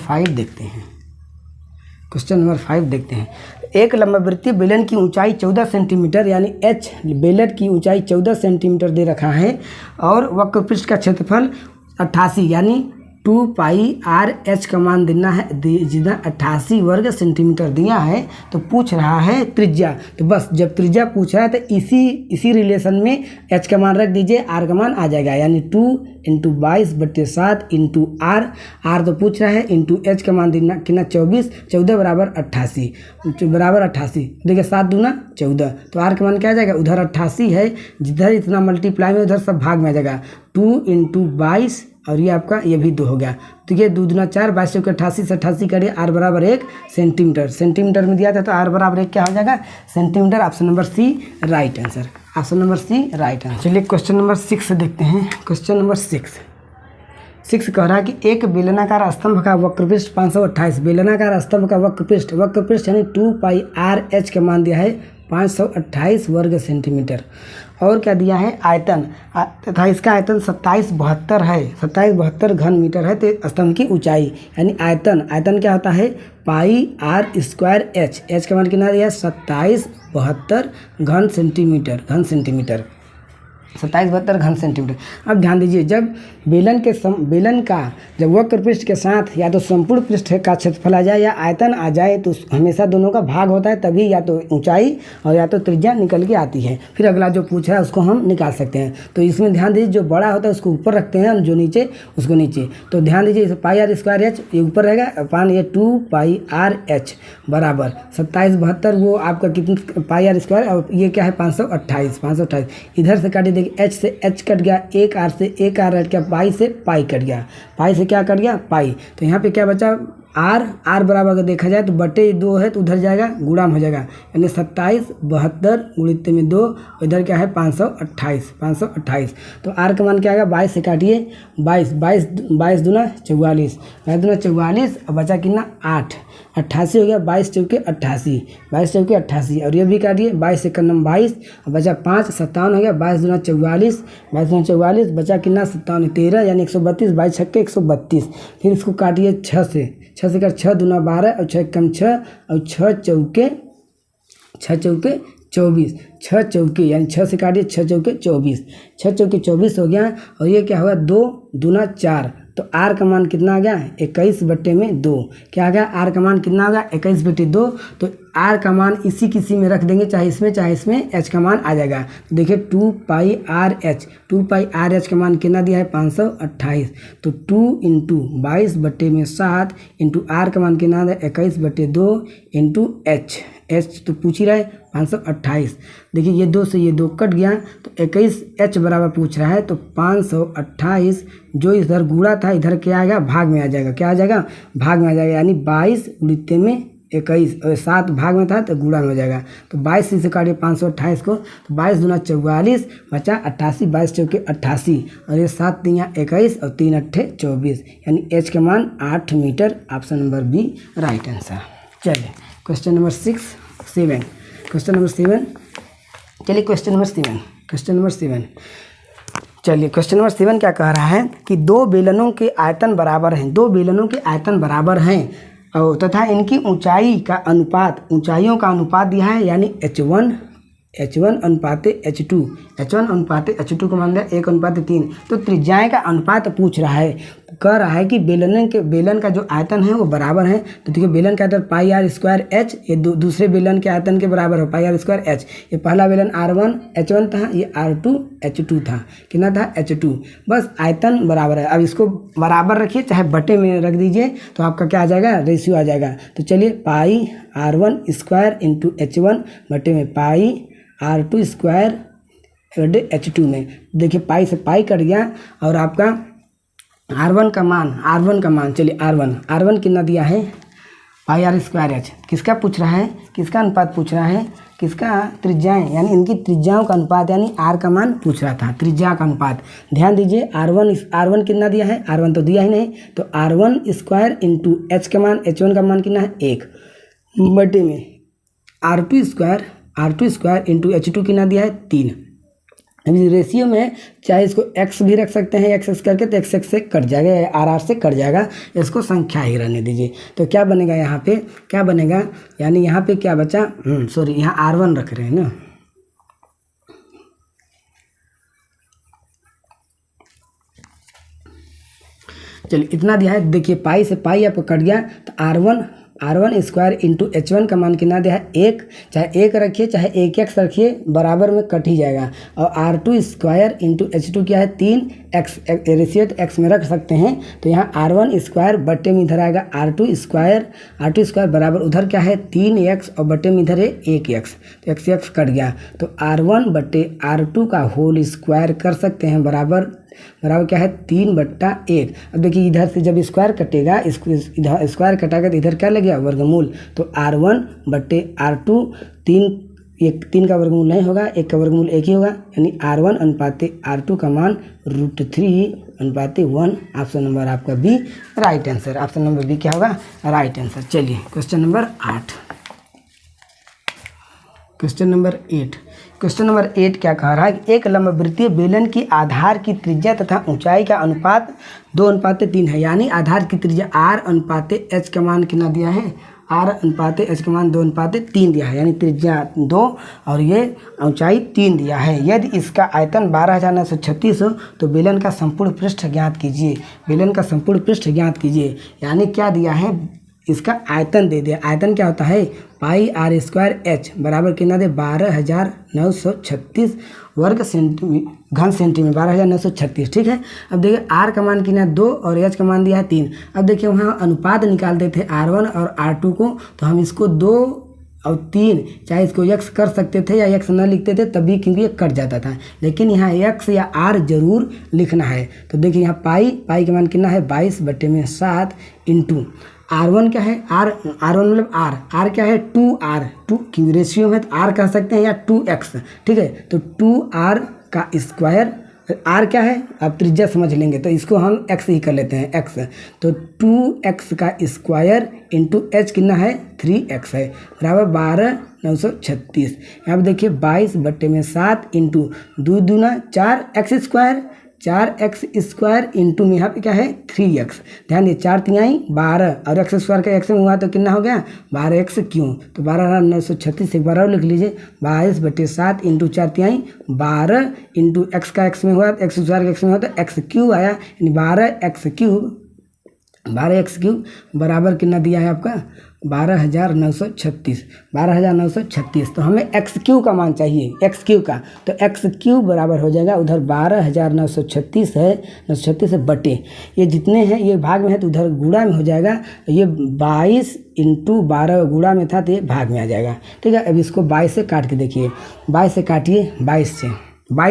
5 देखते हैं। एक लंबवृत्तीय बेलन की ऊंचाई 14 सेंटीमीटर यानी एच बेलन की ऊंचाई 14 सेंटीमीटर दे रखा है और वक्रपृष्ठ का क्षेत्रफल 88 यानी 2 पाई आर एच का मान देना है, जितना 88 वर्ग सेंटीमीटर दिया है। तो पूछ रहा है त्रिज्या। तो बस जब त्रिज्या पूछ रहा है तो इसी रिलेशन में एच का मान रख दीजिए, आर का मान आ जाएगा यानी 2 इंटू 22/7 इंटू आर तो पूछ रहा है इंटू एच का मान देना कितना 24 14 बराबर 88 देखिए 7 दूना 14। तो आर का मान क्या आ जाएगा, उधर 88 है, जिधर इतना मल्टीप्लाई में उधर सब भाग में आ जाएगा 2 इंटू 22 और ये आपका ये भी 2 हो गया। तो ये 2 दूना 4 22 चौके 88 से 88 करिए आर बराबर 1 सेंटीमीटर में दिया था तो आर बराबर 1 क्या हो जाएगा centimetre. Option number C right answer. चलिए क्वेश्चन नंबर 6 देखते हैं। क्वेश्चन नंबर 6 कह रहा है कि एक बेलनाकार स्तंभ का वक्रपृष्ठ 528 बेलनाकार स्तंभ का वक्रपृष्ठ यानी 2 पाई आर एच का मान दिया है 528 वर्ग सेंटीमीटर। और क्या दिया है, आयतन तथा इसका आयतन 2772 है, 2772 घन मीटर है। तो स्तंभ की ऊंचाई यानी आयतन क्या होता है, pi R square H, H का मान कितना दिया है 2772 घन सेंटीमीटर, 2772 घन सेंटीमीटर। अब ध्यान दीजिए, जब बेलन का जब वक्र पृष्ठ के साथ या तो संपूर्ण पृष्ठ का क्षेत्रफल आ जाए या आयतन आ जाए तो हमेशा दोनों का भाग होता है, तभी या तो ऊंचाई और या तो त्रिज्या निकल के आती है। फिर अगला जो पूछ रहा है उसको हम निकाल सकते हैं। तो इसमें ध्यान दीजिए, जो बड़ा होता है उसको ऊपर रखते हैं और जो नीचे उसको नीचे। तो ध्यान दीजिए, पाई आर स्क्वायर एच ये ऊपर रहेगा, अपान ये 2 पाई आर एच बराबर 2772, वो आपका कितनी पाई आर स्क्वायर, और ये क्या है 528। इधर से काटिए, देखिए एच से एच कट गया, एक आर से एक आर कट गया, पाई से पाई कट गया, पाई से क्या कट गया पाई। तो यहाँ पे क्या बचा, आर बराबर अगर देखा जाए तो बटे 2 है तो उधर जाएगा गुणा में हो जाएगा, यानी 2772 गुणित में 2, इधर क्या है 528। तो आर का मान क्या आएगा, 22 से काटिए, 22 दूना 44, 44 और बचा कितना 8, 88 हो गया, 22 चौके 88, और ये भी काटिए, 22 से करना 22 और बचा 5, 57 हो गया, 22 दूना 44, बचा कितना 57 13, यानी 132, 22 छक्के 132। फिर इसको काटिए 6 से कर 6 दूना 12 और 6 कम 6 और 6 चौके 24, 6 चौके यानी 6 से काटिए 6 चौके 24 हो गया। और ये क्या होगा 2 दूना 4, तो आर का मान कितना आ गया 21/2। क्या आ गया, आर का मान कितना आ गया 21/2। तो आर का मान किसी में रख देंगे, चाहे इसमें एच का मान आ जाएगा। तो देखिए 2 पाई आर एच का मान कितना दिया है 528। तो 2 इंटू 22/7 इंटू आर का मान कितना है 21/2 इंटू एच तो पूछ ही रहा है 528। देखिए ये 2 से ये 2 कट गया, तो 21 एच बराबर पूछ रहा है, तो 528 जो इधर गुणा था इधर क्या आएगा, भाग में आ जाएगा, क्या आ जाएगा भाग में आ जाएगा, यानी 22 गुणित में 21 और 7 भाग में था तो गुणा में हो जाएगा। तो 22 से काटिए 528 को, तो 22 दूना 44 बचा 88, 22 चौके 88 और ये 7 3 21 और 3 8 24, यानी एच का मान 8 metre. Option number B right answer. चलिए क्वेश्चन नंबर 7, चलिए क्वेश्चन नंबर 7। चलिए क्वेश्चन नंबर 7 क्या कह रहा है कि दो बेलनों के आयतन बराबर हैं और तथा इनकी ऊंचाइयों का अनुपात दिया है, यानी H1 अनुपात H2 को मान लिया 1/3। तो त्रिज्याएं का अनुपात पूछ रहा है, कह रहा है कि बेलन का जो आयतन है वो बराबर है। तो देखिए बेलन का आयतन पाई आर स्क्वायर एच, ये दूसरे बेलन के आयतन के बराबर है पाई आर स्क्वायर एच। ये पहला बेलन R1 H1 था, ये R2 H2 था, कितना था H2। बस आयतन बराबर है। अब इसको बराबर रखिए, चाहे बटे में रख दीजिए, तो आपका क्या आ जाएगा, रेशियो आ जाएगा। तो चलिए पाई R1 स्क्वायर इंटू H1 बटे में पाई R2 स्क्वायर बटे H2 में। देखिए पाई से पाई कट गया और आपका R1 का मान चलिए R1 कितना दिया है पाई आर स्क्वायर एच। किसका पूछ रहा है, किसका अनुपात पूछ रहा है, किसका त्रिज्याएं, यानी इनकी त्रिज्याओं का अनुपात, यानी आर का मान पूछ रहा था, त्रिज्या का अनुपात। ध्यान दीजिए R1 कितना दिया है, R1 तो दिया ही नहीं, तो R1 स्क्वायर इंटू एच का मान H1 का मान कितना है 1 बटे में R2 स्क्वायर इंटू H2 कितना दिया है 3। अभी रेशियो में चाहे इसको x भी रख सकते हैं, x करके तो x से कट जाएगा, R से कट जाएगा, इसको संख्या ही रहने दीजिए। तो क्या बनेगा यहाँ पे, क्या बनेगा, यानी यहाँ पे क्या बचा, सॉरी यहाँ R1 रख रहे हैं ना, चलिए इतना दिया है। देखिए पाई से पाई आपको कट गया, तो R1 स्क्वायर इंटू H1 का मान कितना दिया है 1, चाहे 1 रखिए चाहे 1x रखिए, बराबर में कट ही जाएगा। और R2 स्क्वायर इंटू H2 क्या है 3x, रेशियो तो x में रख सकते हैं, तो यहाँ R1 स्क्वायर बटे में इधर आएगा R2 स्क्वायर बराबर उधर क्या है 3x और बटे में इधर है 1x, तो x कट गया। तो R1 बटे R2 का होल स्क्वायर कर सकते हैं, बराबर क्या है 3/1। अब देखिए इधर से जब स्क्वायर कटेगा, इधर स्क्वायर कटाएगा तो इधर क्या लगेगा वर्गमूल, तो R1 बटे R2, 3 का वर्गमूल नहीं होगा, 1 का वर्गमूल 1 ही होगा, यानी R1 अनुपात R2 का मान √3/1। ऑप्शन नंबर आपका B right answer. Option number B क्या होगा, राइट आंसर। चलिए question number 8। Question number 8। Question number 8 क्या कह रहा है कि एक लंबवृत्तीय बेलन की आधार की त्रिज्या तथा ऊंचाई का अनुपात 2:3 है, यानी आधार की त्रिज्या R/H का मान कितना दिया है, R/H का मान 2:3 दिया है, यानी त्रिज्या 2 और ये ऊंचाई 3 दिया है। यदि इसका आयतन 12,936 हो तो बेलन का संपूर्ण पृष्ठ ज्ञात कीजिए। बेलन का संपूर्ण पृष्ठ ज्ञात कीजिए, यानी क्या दिया है, इसका आयतन दे दिया। आयतन क्या होता है, πr² बराबर कितना दे 12,936 वर्ग घन सेंटीमीटर, 12,936। ठीक है, अब देखिए R का मान कितना 2 और H का मान दिया है 3। अब देखिए वहाँ अनुपात निकालते थे R1 और R2 को, तो हम इसको 2 और 3 चाहे इसको x कर सकते थे या x न लिखते थे तभी, क्योंकि ये कट जाता था, लेकिन यहाँ x या r जरूर लिखना है। तो देखिए यहाँ पाई का मान कितना है 22/7 इंटू R1 क्या है, R1 मतलब R क्या है 2R, 2 क्योंकि रेशियो में तो R कह सकते हैं या 2x। ठीक है, तो 2R का स्क्वायर, R क्या है अब त्रिज्या समझ लेंगे तो इसको हम x ही कर लेते हैं x, तो 2x का स्क्वायर इंटू h कितना है 3x है, बराबर 12,936। यहाँ पर देखिए 22/7 इंटू 2 दूना 4x², 4x² इंटू में यहाँ पे क्या है 3x। ध्यान दिए 4 तिहाई 12 और x² का x में हुआ तो कितना हो गया 12x क्यों, तो 12,936 एक बार और लिख लीजिए 22/7 इंटू 4 तिहाई 12 इंटू x का x में हुआ, x² का x में हुआ तो x³ आया, यानी 12x³ बराबर कितना दिया है आपका 12,936। तो हमें x³ का मान चाहिए, x³ का, तो x³ बराबर हो जाएगा उधर 12,936 है, 936 बटे ये जितने हैं ये भाग में है तो उधर गुणा में हो जाएगा, ये 22 इंटू 12 गुणा में था तो ये भाग में आ जाएगा। ठीक है, अब इसको 22 से काट के देखिए, 22 से काटिए, 22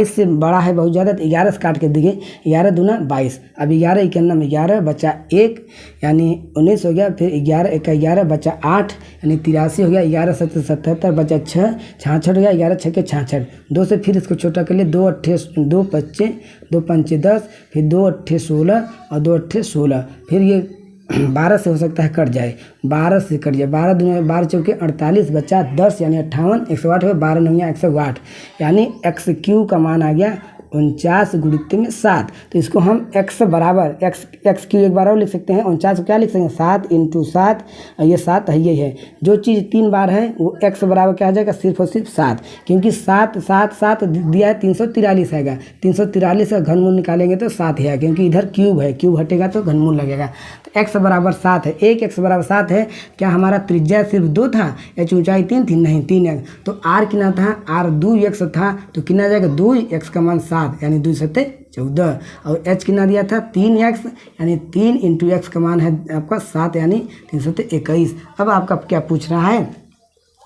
से बड़ा है बहुत ज़्यादा तो 11 से काट के देखिए, 11 दूना 22, अब 11 इक्यावन में 11 बचा 1 यानी 19 हो गया, फिर 11 1 11 बचा 8 यानी 83 हो गया, 11 7 77 बचा 6 66 हो गया, 11 6 के 66, 2 से फिर इसको छोटा कर लिए, 2 8 2 5 2 5 10, फिर 2 8 16 और 2 8 16, फिर ये 12 से हो सकता है कट जाए, 12 से कट जाए, 12 दूनी 12 चौके 48 बचा 10 यानी 58, 108 हो, 12 9 108, यानी x³ का मान आ गया 49 गुणित में 7। तो इसको हम x बराबर x³ एक बार और लिख सकते हैं, 49 को क्या लिख सकते हैं 7 इंटू 7, ये 7 है, ये है जो चीज़ 3 बार है वो x बराबर क्या आ जाएगा सिर्फ और सिर्फ 7, क्योंकि 7 7 7 दिया है 343 आएगा, 343 का घनमूल निकालेंगे तो 7 है, क्योंकि इधर क्यूब है, क्यूब हटेगा तो घनमूल लगेगा, तो x बराबर 7 है। एक x बराबर 7 है, क्या हमारा त्रिज्या सिर्फ 2 था, h ऊंचाई 3 थी, नहीं 3x, तो r कितना था, r 2x था, तो कितना आ जाएगा 2x का मान 7 यानी 2 7 14, और h कितना दिया था 3x यानी 3 इंटू x का मान है आपका 7 यानी 3 7 21। अब आपका क्या पूछ रहा है,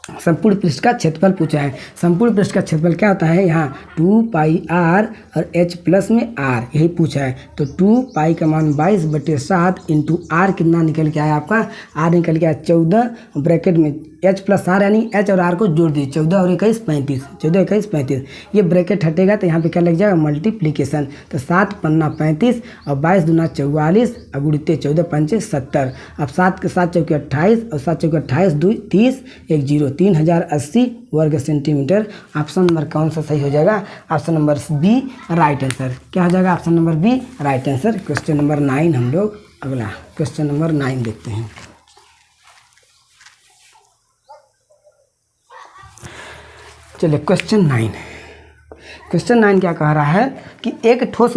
संपूर्ण पृष्ठ का क्षेत्रफल पूछा है। संपूर्ण पृष्ठ का क्षेत्रफल क्या होता है, यहाँ 2πr और h प्लस में r यही पूछा है, तो 2π का मान 22/7 इंटू r कितना निकल के आया आपका, r निकल के आया 14 ब्रैकेट में h प्लस r यानी h और r को जोड़ दीजिए, 14 और 21 35, 14 21 35, ये ब्रैकेट हटेगा तो यहाँ पे क्या लग जाएगा मल्टीप्लीकेशन, तो 7 पन्ना 35 और 22 दूना 44 और गुणित 14 पंचे 70, अब 7 के 7 चौके 28 और 7 चौके 28 2 30 1 0 3080 वर्ग सेंटीमीटर। ऑप्शन नंबर कौन सा सही हो जाएगा, option number B right answer. क्या हो जाएगा option number B right answer. Question number 9 हम लोग अगला क्वेश्चन नंबर 9 देखते हैं। चलिए क्वेश्चन 9 क्या कह रहा है कि एक ठोस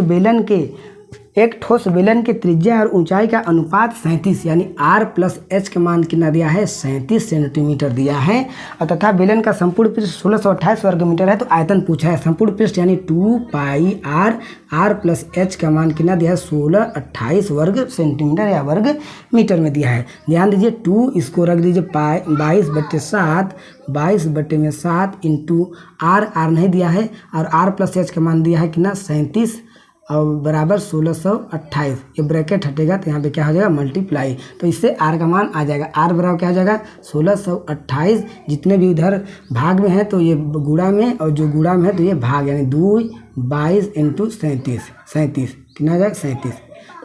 बेलन के त्रिज्या और ऊंचाई का अनुपात 37 यानी r प्लस h का मान कितना दिया है 37 सेंटीमीटर दिया है, और तथा बेलन का संपूर्ण पृष्ठ 1628 वर्ग मीटर है। तो आयतन पूछा है, संपूर्ण पृष्ठ यानी 2πr, r प्लस h का मान कितना दिया है 1628 वर्ग सेंटीमीटर या वर्ग मीटर में दिया है। ध्यान दीजिए 2 इसको रख दीजिए 22/7 इंटू r नहीं दिया है और r प्लस h का मान दिया है कितना 37 और बराबर 1628, ये ब्रैकेट हटेगा तो यहाँ पे क्या हो जाएगा मल्टीप्लाई, तो इससे r का मान आ जाएगा, r बराबर क्या हो जाएगा 1628, जितने भी उधर भाग में है तो ये गुणा में और जो गुणा में है तो ये भाग, यानी 2 22 इंटू 37 कितना आ जाएगा 37,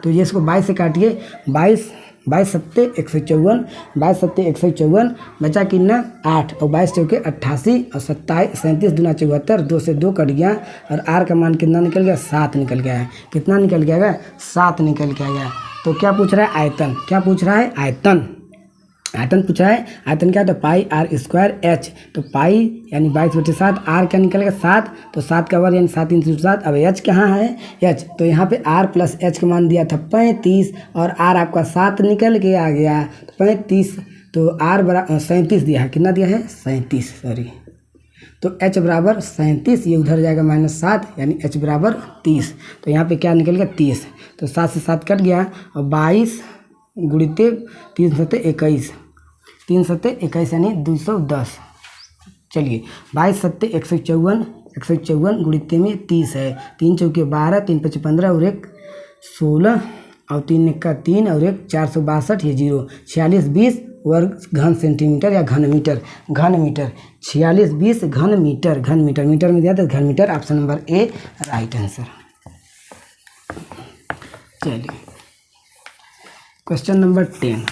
तो ये इसको 22 से काटिए, 22 22 सत्ते 154, 22 सत्ते 154, बचा कितना 8 और 22 चौके 88 और 37 दूना 74, 2 से 2 कट गया और आर का मान कितना निकल गया 7 निकल गया है। कितना निकल गया है 7 निकल के आया। तो क्या पूछ रहा है आयतन, क्या पूछ रहा है आयतन, आयतन पूछा है। आयतन क्या तो पाई आर स्क्वायर एच, तो पाई यानी 22/7, आर क्या निकलेगा 7, तो 7 का वर्ग यानी 7 × 7। अब एच कहाँ है एच, तो यहाँ पे आर प्लस एच का मान दिया था 35 और आर आपका 7 निकल के आ गया, तो 35 तो आर बराबर 37 दिया है, कितना दिया है 37 सॉरी, तो h बराबर 37, ये उधर जाएगा -7 यानी h बराबर 30, तो यहाँ पे क्या निकलेगा 30, तो 7 से 7 कट गया और 22 गुणित 3 सत्ते 21, 3 सत्ते 21 यानी 210। चलिए 22 सत्ते 154, 154 गुणित में 30 है, 3 चौके 12, 3 पचे 15 और 1 16 और 3 का 3 और 1 462, ये 0 46 20 वर्ग घन सेंटीमीटर या घन मीटर, घन मीटर 46 20 घन मीटर, घन मीटर, मीटर में दिया था घन metre, option number A right answer. चलिए क्वेश्चन नंबर 10,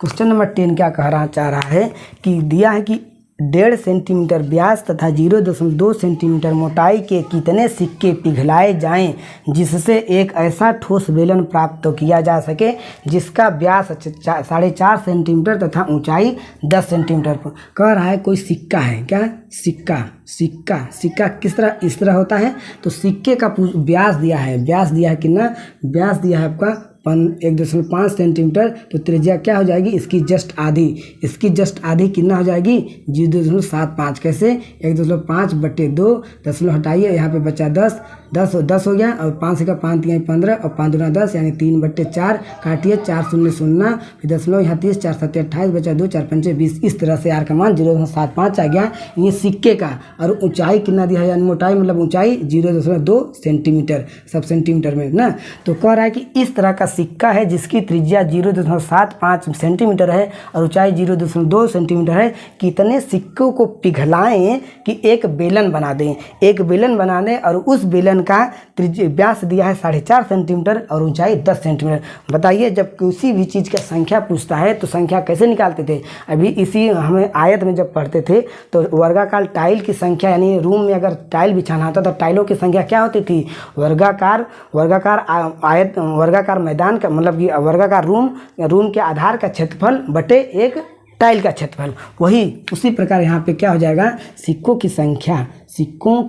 क्वेश्चन नंबर 10 क्या चाह रहा है कि दिया है कि 1.5 सेंटीमीटर व्यास तथा 0.2 सेंटीमीटर मोटाई के कितने सिक्के पिघलाए जाएं जिससे एक ऐसा ठोस बेलन प्राप्त किया जा सके जिसका व्यास 4.5 सेंटीमीटर तथा ऊंचाई 10 सेंटीमीटर पर। कह रहा है कोई सिक्का है, क्या सिक्का, सिक्का, सिक्का किस तरह इस तरह होता है, तो सिक्के का व्यास दिया है, व्यास दिया है कितना, व्यास दिया है आपका 1.5 सेंटीमीटर, तो त्रिज्या क्या हो जाएगी इसकी जस्ट आधी, इसकी जस्ट आधी कितना हो जाएगी 0.75, कैसे 1.5/2, दशमलव हटाइए यहाँ पे बचा 10, 10 हो गया और 5 का 5 यानी 15 और 5 दूना 10 यानी 3/4, काटिए 4 0 0 फिर दशमलव यहाँ 30, 4 7 28 बचा 2, 4 5 20, इस तरह से आर का मान 0.75 आ गया ये सिक्के का। और ऊंचाई कितना दिया है यानी मोटाई मतलब ऊंचाई 0.2 सेंटीमीटर, सब सेंटीमीटर में ना। तो कह रहा है कि इस तरह का सिक्का है जिसकी त्रिज्या 0.75 सेंटीमीटर है और ऊंचाई 0.2 सेंटीमीटर है, कितने सिक्कों को पिघलाएं कि एक बेलन बना दें, एक बेलन बना दें और उस बेलन का त्रिज्या व्यास दिया है 4.5 सेंटीमीटर और ऊंचाई 10 सेंटीमीटर। बताइए जब किसी भी चीज़ का संख्या पूछता है तो संख्या कैसे निकालते थे, अभी इसी हमें आयत में जब पढ़ते थे तो वर्गाकार टाइल की संख्या यानी रूम में अगर टाइल बिछाना होता तो टाइलों की संख्या क्या होती थी, वर्गाकार आयत, वर्गाकार मैदान का मतलब कि वर्गाकार रूम के आधार का क्षेत्रफल बटे एक टाइल का क्षेत्रफल, वही उसी प्रकार यहाँ पे क्या हो जाएगा सिक्कों की संख्या, सिक्कों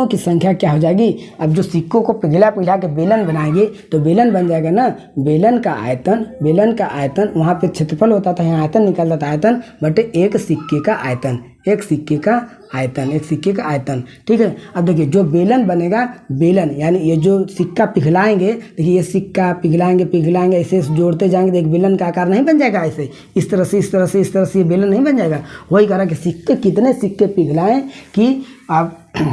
की संख्या क्या हो जाएगी। अब जो सिक्कों को पिघला के बेलन बनाएंगे तो बेलन बन जाएगा ना, बेलन का आयतन वहाँ पे क्षेत्रफल होता था, यहाँ आयतन निकलता था, आयतन बटे एक सिक्के का आयतन, एक सिक्के का आयतन, ठीक है। अब देखिए जो बेलन बनेगा, बेलन यानी ये जो सिक्का पिघलाएंगे, देखिए ये सिक्का पिघलाएंगे ऐसे जोड़ते जाएंगे तो एक बेलन का आकार नहीं बन जाएगा, ऐसे इस तरह से ये बेलन नहीं बन जाएगा। वही कह रहा है कि सिक्के कितने सिक्के पिघलाएं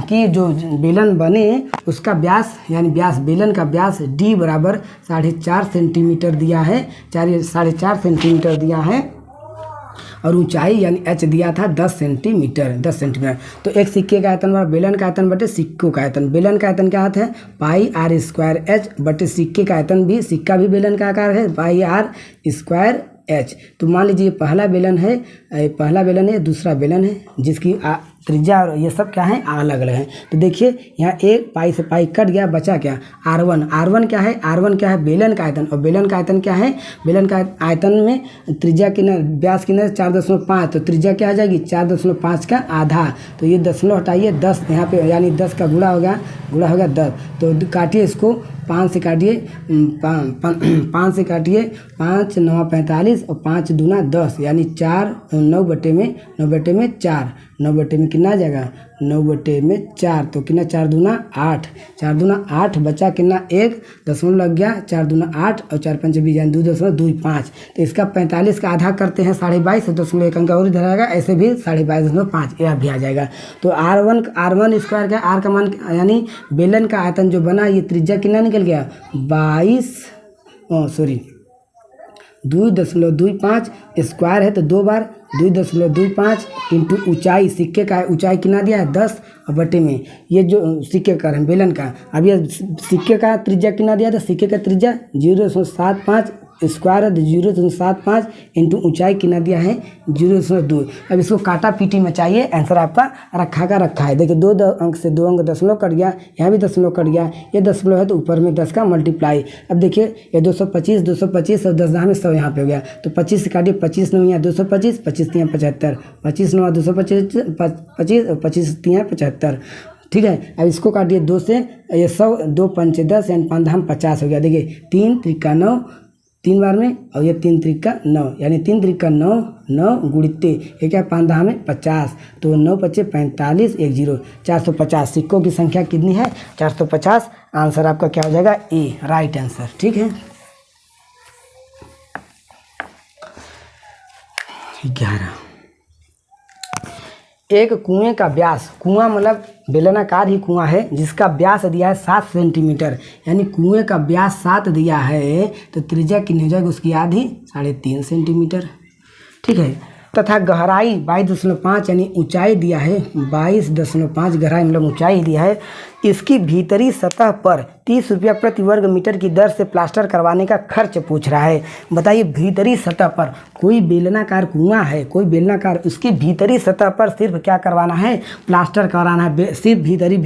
कि जो बेलन बने उसका व्यास यानी बेलन का व्यास d बराबर 4.5 सेंटीमीटर दिया है, 4.5 सेंटीमीटर दिया है और ऊंचाई यानी h दिया था 10 सेंटीमीटर। तो एक सिक्के का आयतन बराबर बेलन का आयतन बटे सिक्कों का आयतन, बेलन का आयतन क्या होता है पाई आर स्क्वायर एच बटे सिक्के का आयतन भी, सिक्का भी बेलन का आकार है पाई आर स्क्वायर एच। तो मान लीजिए पहला बेलन है, दूसरा बेलन है जिसकी त्रिज्या और ये सब क्या है अलग अलग है। तो देखिए यहाँ एक पाई से पाई कट गया, बचा क्या R1 क्या है बेलन का आयतन, और बेलन का आयतन क्या है, बेलन का आयतन में त्रिज्या की व्यास की 4.5, तो त्रिज्या क्या आ जाएगी 4.5 का आधा, तो ये दशमलव हटाइए 10 यहाँ पे यानी 10 का गुणा हो गया 10, तो काटिए इसको 5 से काटिए 5 9 45 और 5 दूना 10 यानी 4 9 बटे में 9 बटे में कितना आ जाएगा 9 बटे में 4, तो कितना 4 दूना 8 बचा कितना 1 दशमलव लग गया 4 दूना 8 और 4 5 20 यानी 2.25, तो इसका 45 का आधा करते हैं 22.5, दशमलव 1 अंक और इधर आएगा, ऐसे भी 22.5 यह भी आ जाएगा। तो R1 स्क्वायर का आर का मान यानी बेलन का आयतन जो बना ये त्रिज्या कितना निकल गया 2.25 स्क्वायर है तो 2 बार 2.25 इंटू ऊंचाई, सिक्के का ऊंचाई कितना दिया है 10 और बटे में ये जो सिक्के का है बेलन का, अब ये सिक्के का त्रिज्या कितना दिया था, सिक्के का त्रिज्या 0.75 स्क्वायर है तो 0.75 इंटू ऊंचाई कितना दिया है 0.2। अब इसको काटा पीटी में चाहिए, आंसर आपका रखा है। देखिए 2 अंक से 2 अंक दशमलव कट गया, यहाँ भी दशमलव कट गया, ये दशमलव है तो ऊपर में 10 का मल्टीप्लाई। अब देखिए ये 225 और 10 में 100 यहाँ पे हो गया तो 25 से काटिए, 25 9 यहाँ 225, 25 यहाँ 75, 25 9 225, 25 और 25 यहाँ 75। ठीक है, अब इसको काटिए 2 से, ये 100 2 5 10 यानी 5 धाम 50 हो गया। देखिए 3 त्रिका 9 3 बार में और ये 3 त्रिका 9 यानी 3 त्रिका 9 9 गुणिते ये क्या 5 धाम में 50 तो 9 5 45 1 0 450। सिक्कों की संख्या कितनी है 450। आंसर आपका क्या हो जाएगा ए, राइट आंसर। ठीक है 11। एक कुएं का व्यास, कुआं मतलब बेलनाकार ही कुआं है जिसका व्यास दिया है 7 सेंटीमीटर, यानी कुएं का व्यास 7 दिया है तो त्रिज्या कितनी हो जाएगी उसकी आधी 3.5 सेंटीमीटर। ठीक है, तथा गहराई 22.5 यानी ऊंचाई दिया है 22.5 गहराई मतलब ऊंचाई दिया है। इसकी भीतरी सतह पर 30 रुपया प्रति वर्ग मीटर की दर से प्लास्टर करवाने का खर्च पूछ रहा है। बताइए भीतरी सतह पर कोई बेलनाकार कुआं है, कोई बेलनाकार, उसकी भीतरी सतह पर सिर्फ क्या करवाना है प्लास्टर करवाना है, सिर्फ भीतरी।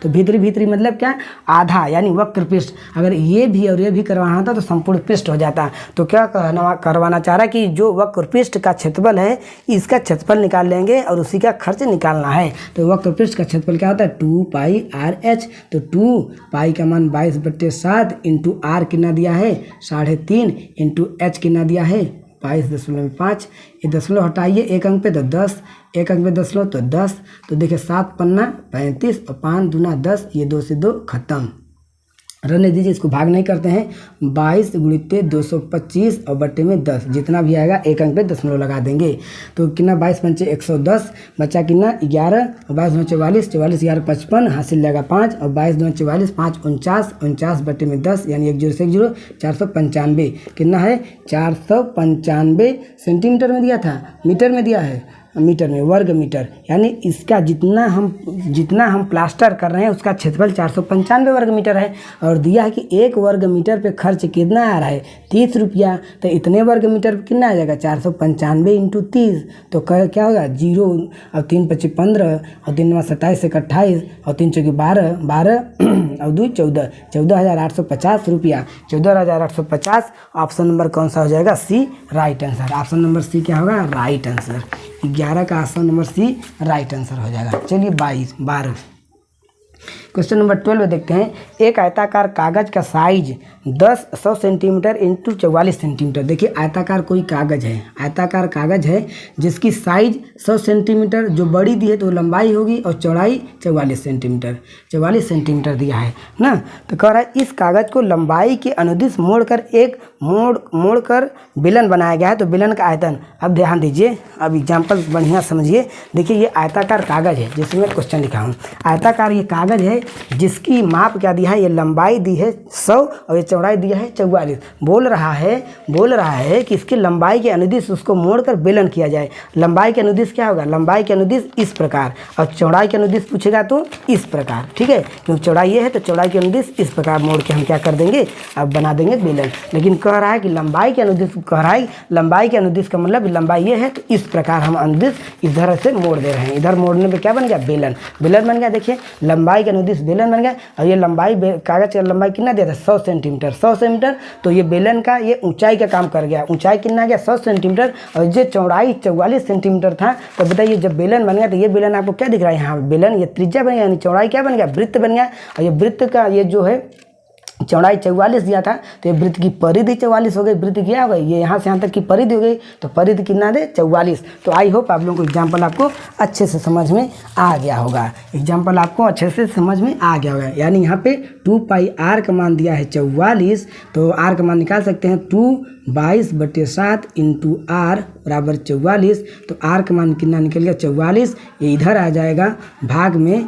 तो भीतरी मतलब क्या आधा यानी वक्र पृष्ठ। अगर ये भी और ये भी करवाना था तो संपूर्ण पृष्ठ हो जाता। तो क्या करवाना चाह रहा है कि जो वक्र पृष्ठ का क्षेत्रफल है इसका क्षेत्रफल निकाल लेंगे और उसी का खर्च निकालना है। तो वक्र पृष्ठ का क्षेत्रफल क्या होता है 2 पाई RH, तो 2 पाई का मान 22/7 इंटू R कितना दिया है 3.5 इंटू H कितना दिया है 22.5। ये दशमलव हटाइए एक अंक पे तो 10, एक अंक पे दशमलव तो 10। तो देखिए 7 पन्ना 35 और 5 दूना 10, ये 2 से 2 खत्म। रहने दीजिए, इसको भाग नहीं करते हैं। 22 गुणिते 225 और बट्टे में 10 जितना भी आएगा एक अंक पे दशमलव लगा देंगे। तो कितना 22 पंचे 110 बच्चा कितना 11 और 22 दूना 44, 44 11 55 हासिल लगेगा 5 और 22 दूना 44 5 49 बट्टे में 10 यानी 1 0 से 1 0 495 कितना है 495 सेंटीमीटर में दिया था, मीटर में दिया है मीटर में, वर्ग मीटर। यानी इसका जितना हम प्लास्टर कर रहे हैं उसका क्षेत्रफल 495 वर्ग मीटर है और दिया है कि 1 वर्ग मीटर पे खर्च कितना आ रहा है 30 रुपया। तो इतने वर्ग मीटर पे कितना आ जाएगा 495 इंटू 30 तो क्या होगा 0 और 3 5 15 और 3 27 से 28 और 3 चौकी 12 और 2 14 14,850 रुपया। 14,850 ऑप्शन नंबर कौन सा हो जाएगा C, right answer. Option number C क्या होगा राइट आंसर। 11 का option number C right answer हो जाएगा। चलिए 12 क्वेश्चन नंबर 12 में देखते हैं। एक आयताकार कागज का साइज 100 सेंटीमीटर इंटू 44 सेंटीमीटर। देखिए आयताकार कोई कागज है, आयताकार कागज है जिसकी साइज 100 सेंटीमीटर जो बड़ी दी है तो लंबाई होगी और चौड़ाई 44 सेंटीमीटर दिया है ना। तो कह रहा है इस कागज को लंबाई के अनुदिश मोड़कर बेलन बनाया गया है। तो बेलन का आयतन, अब ध्यान दीजिए, अब एग्जाम्पल बढ़िया समझिए। देखिए ये आयताकार कागज है जिसमें क्वेश्चन लिखा हूँ। आयताकार ये कागज है जिसकी माप क्या दिया है, ये लंबाई दी है 100 और ये चौड़ाई दिया है 44। बोल रहा है कि इसकी लंबाई के अनुदिश उसको मोड़कर बेलन किया जाए। लंबाई के अनुदिश क्या होगा, लंबाई के अनुदिश इस प्रकार और चौड़ाई के अनुदिश पूछेगा तो इस प्रकार। ठीक है, क्योंकि चौड़ाई ये है तो चौड़ाई के अनुदिश इस प्रकार मोड़ के हम क्या कर देंगे, अब बना देंगे बेलन। लेकिन कह रहा है कि लंबाई के अनुदिश, कह रहा है लंबाई के अनुदिश का मतलब लंबाई ये है तो इस प्रकार हम अनुदिश इधर से मोड़ दे रहे हैं। इधर मोड़ने पे क्या बन गया, बेलन बन गया। देखिए लंबाई के अनुदिश बेलन बन गया और ये लंबाई कागज का लंबाई कितना दिया था 100 सेंटीमीटर। तो ये बेलन का ये ऊंचाई का काम कर गया। ऊंचाई कितना गया 100 सेंटीमीटर और ये चौड़ाई 44 सेंटीमीटर था। तो बताइए जब बेलन बन गया तो ये बेलन आपको क्या दिख रहा है, यहाँ बेलन ये त्रिज्या बन गया यानी चौड़ाई क्या बन गया, वृत्त बन गया। और ये वृत्त का ये जो है चौड़ाई 44 दिया था तो ये वृत्त की परिधि 44 हो गई। वृत्त क्या हो गई, ये यहाँ से यहाँ तक की परिधि हो गई। तो परिधि कितना दे 44। तो आई होप आप लोगों को एग्जाम्पल आपको अच्छे से समझ में आ गया होगा। यानी यहाँ पे 2 पाई R का मान दिया है 44 तो R का मान निकाल सकते हैं 2 22/7 इंटू आर बराबर 44। तो आर का मान कितना निकल गया 44, ये इधर आ जाएगा भाग में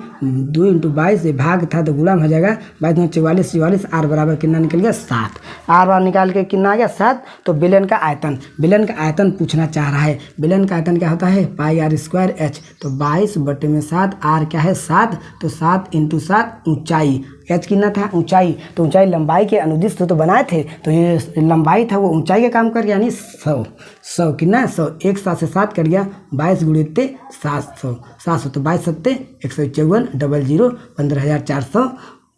2 इंटू 22, ये भाग था तो गुणा हो जाएगा 22 में 44, 44 आर बराबर कितना निकल गया 7। आर बार निकाल के कितना आ गया 7। तो बेलन का आयतन पूछना चाह रहा है। बेलन का आयतन क्या होता है पाई आर स्क्वायर एच। तो 22/7 आर क्या है 7, तो 7 इंटू 7 ऊंचाई, एच कितना था ऊंचाई, तो ऊंचाई लंबाई के अनुदिश तो बनाए थे, तो ये लंबाई था वो ऊंचाई का काम कर, यानी 100 कितना 100, 1 7 से 7 कर गया 22 गुणित 700, तो 22 7 154 00 15,400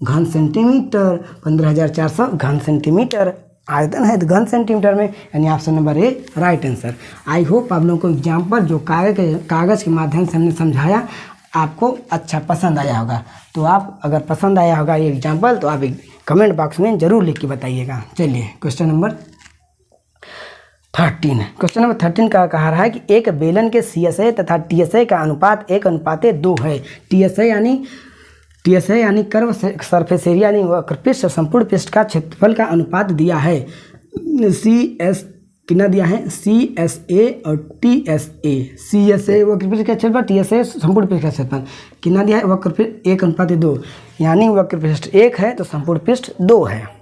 घन सेंटीमीटर, 15,400 घन सेंटीमीटर आयतन है तो घन सेंटीमीटर में, यानी option number A right answer. I hope आप लोगों को एग्जाम्पल जो कागज़ के माध्यम से हमने समझाया आपको अच्छा पसंद आया होगा। तो आप अगर पसंद आया होगा ये एग्जाम्पल तो आप कमेंट बॉक्स में ज़रूर लिख के बताइएगा। चलिए क्वेश्चन नंबर 13 का कहा रहा है कि एक बेलन के CSA तथा TSA का अनुपात 1:2 है। TSA यानी कर्व सरफेस एरिया यानी वक्रपृष्ठ संपूर्ण पृष्ठ का क्षेत्रफल का अनुपात दिया है। CS कितना दिया है CSA और TSA। CSA वक्रपृष्ठ का क्षेत्रफल, TSA संपूर्ण पृष्ठ का क्षेत्रफल कितना दिया है वक्रपृष्ठ 1:2, यानी वक्रपृष्ठ 1 है तो संपूर्ण पृष्ठ 2 है।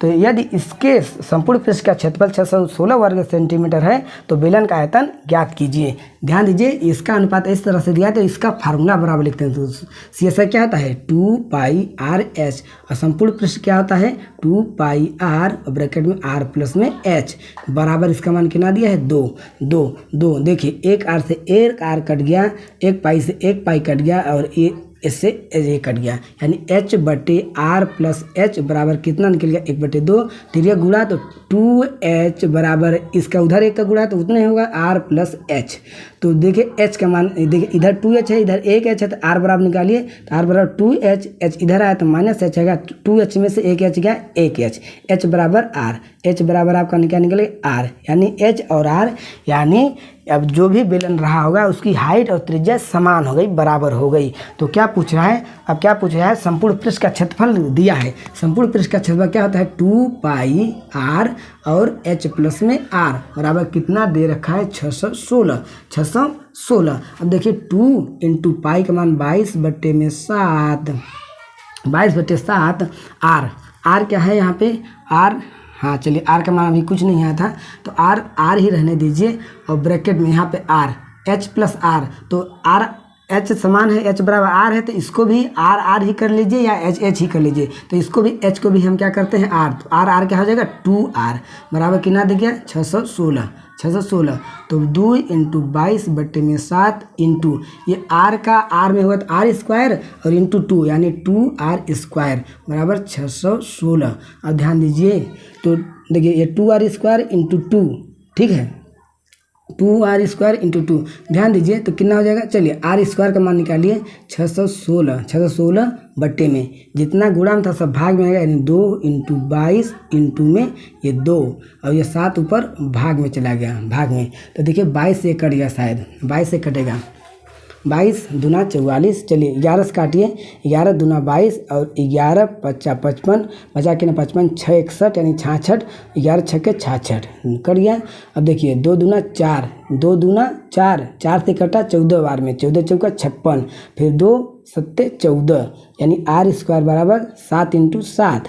तो यदि इसके संपूर्ण पृष्ठ का क्षेत्रफल 616 वर्ग सेंटीमीटर है तो बेलन का आयतन ज्ञात कीजिए। ध्यान दीजिए इसका अनुपात इस तरह से दिया है तो इसका फार्मूला बराबर लिखते हैं। तो CSI क्या होता है 2πRH और संपूर्ण पृष्ठ क्या होता है 2πR और ब्रैकेट में R प्लस में H बराबर इसका मान कितना दिया है 2। देखिए एक R से एक R कट गया, एक पाई से एक पाई कट गया और इससे ये कट गया, यानी H/R प्लस H बराबर कितना निकल गया 1/2। तिरिया गुणा तो 2H बराबर इसका उधर एक का गुणा तो उतना ही होगा R प्लस H। तो देखिए H का मान देखिए इधर 2H है इधर 1H है तो R बराबर निकालिए, तो R बराबर 2H, H इधर आया तो -H आएगा, 2H में से 1H गया 1H, H बराबर R, H बराबर आपका क्या निकलेगा R, यानी H और R, यानी अब जो भी बेलन रहा होगा उसकी हाइट और त्रिज्या समान हो गई, बराबर हो गई। तो क्या पूछ रहा है, अब क्या पूछ रहा है संपूर्ण पृष्ठ का क्षेत्रफल दिया है। संपूर्ण पृष्ठ का क्षेत्रफल क्या होता है 2πR और H प्लस में R बराबर कितना दे रखा है 616। अब देखिए 2 इंटू पाई का मान 22/7 R क्या है यहाँ पे R, हाँ चलिए R का मान अभी कुछ नहीं आया था तो R ही रहने दीजिए और ब्रैकेट में यहाँ पे R H प्लस R, तो R H समान है H बराबर R है तो इसको भी R ही कर लीजिए या H ही कर लीजिए। तो इसको भी H को भी हम क्या करते हैं R, तो R क्या हो जाएगा 2R बराबर कितना दे गया 616। तो 2 इंटू 22/7 इंटू ये R का R में हुआ तो R² और इंटू 2 यानी 2R² बराबर 616। अब ध्यान दीजिए तो देखिए ये 2R² इंटू 2, ठीक है 2R² इंटू 2, ध्यान दीजिए तो कितना हो जाएगा। चलिए R² का मान निकालिए 616 बट्टे में जितना गुणा में था सब भाग में आएगा, यानी 2 इंटू 22 इंटू में ये 2 और ये 7 ऊपर भाग में चला गया भाग में। तो देखिए 22 से कट गया, शायद 22 से कटेगा, 22 दूना 44, चलिए 11 से काटिए, 11 दूना 22 और 11 पच्चा 55 बचा के ना 55 6 61 यानी 66, 11 छक्के 66 कट गया। अब देखिए 2 दूना 4, 2 दूना 4, 4 से कटा 14 बार में, 14 चौका 56, फिर 2 7 14 यानी R² बराबर 7 इंटू 7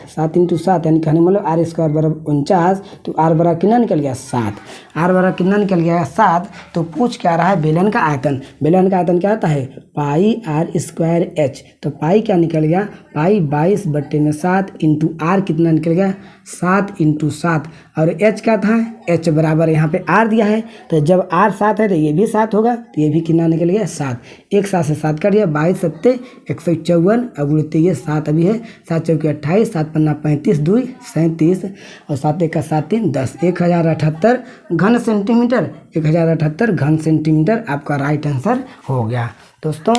यानी कहने मतलब R² बराबर 49। तो R बराबर कितना निकल गया 7, R बराबर कितना निकल गया 7। तो पूछ क्या रहा है बेलन का आयतन। बेलन का आयतन क्या होता है πR² H। तो पाई क्या निकल गया पाई 22/7 इंटू R कितना निकल गया 7 इंटू 7 और H क्या था H बराबर यहाँ पे R दिया है तो जब R 7 है तो ये भी 7 होगा, तो ये भी कितना निकल गया 7। 1 7 से 7 कर दिया 22 7 154 अब गुणित ये 7 अभी है 7 चौके 28 7 पन्ना 35 2 37 और 7 1 का 7 3 10 1078 घन सेंटीमीटर 1078 घन सेंटीमीटर आपका राइट आंसर हो गया। दोस्तों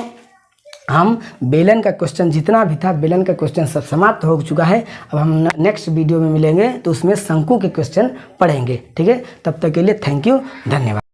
हम बेलन का क्वेश्चन जितना भी था बेलन का क्वेश्चन सब समाप्त हो चुका है। अब हम नेक्स्ट वीडियो में मिलेंगे तो उसमें शंकु के क्वेश्चन पढ़ेंगे, ठीक है। तब तक के लिए थैंक यू, धन्यवाद।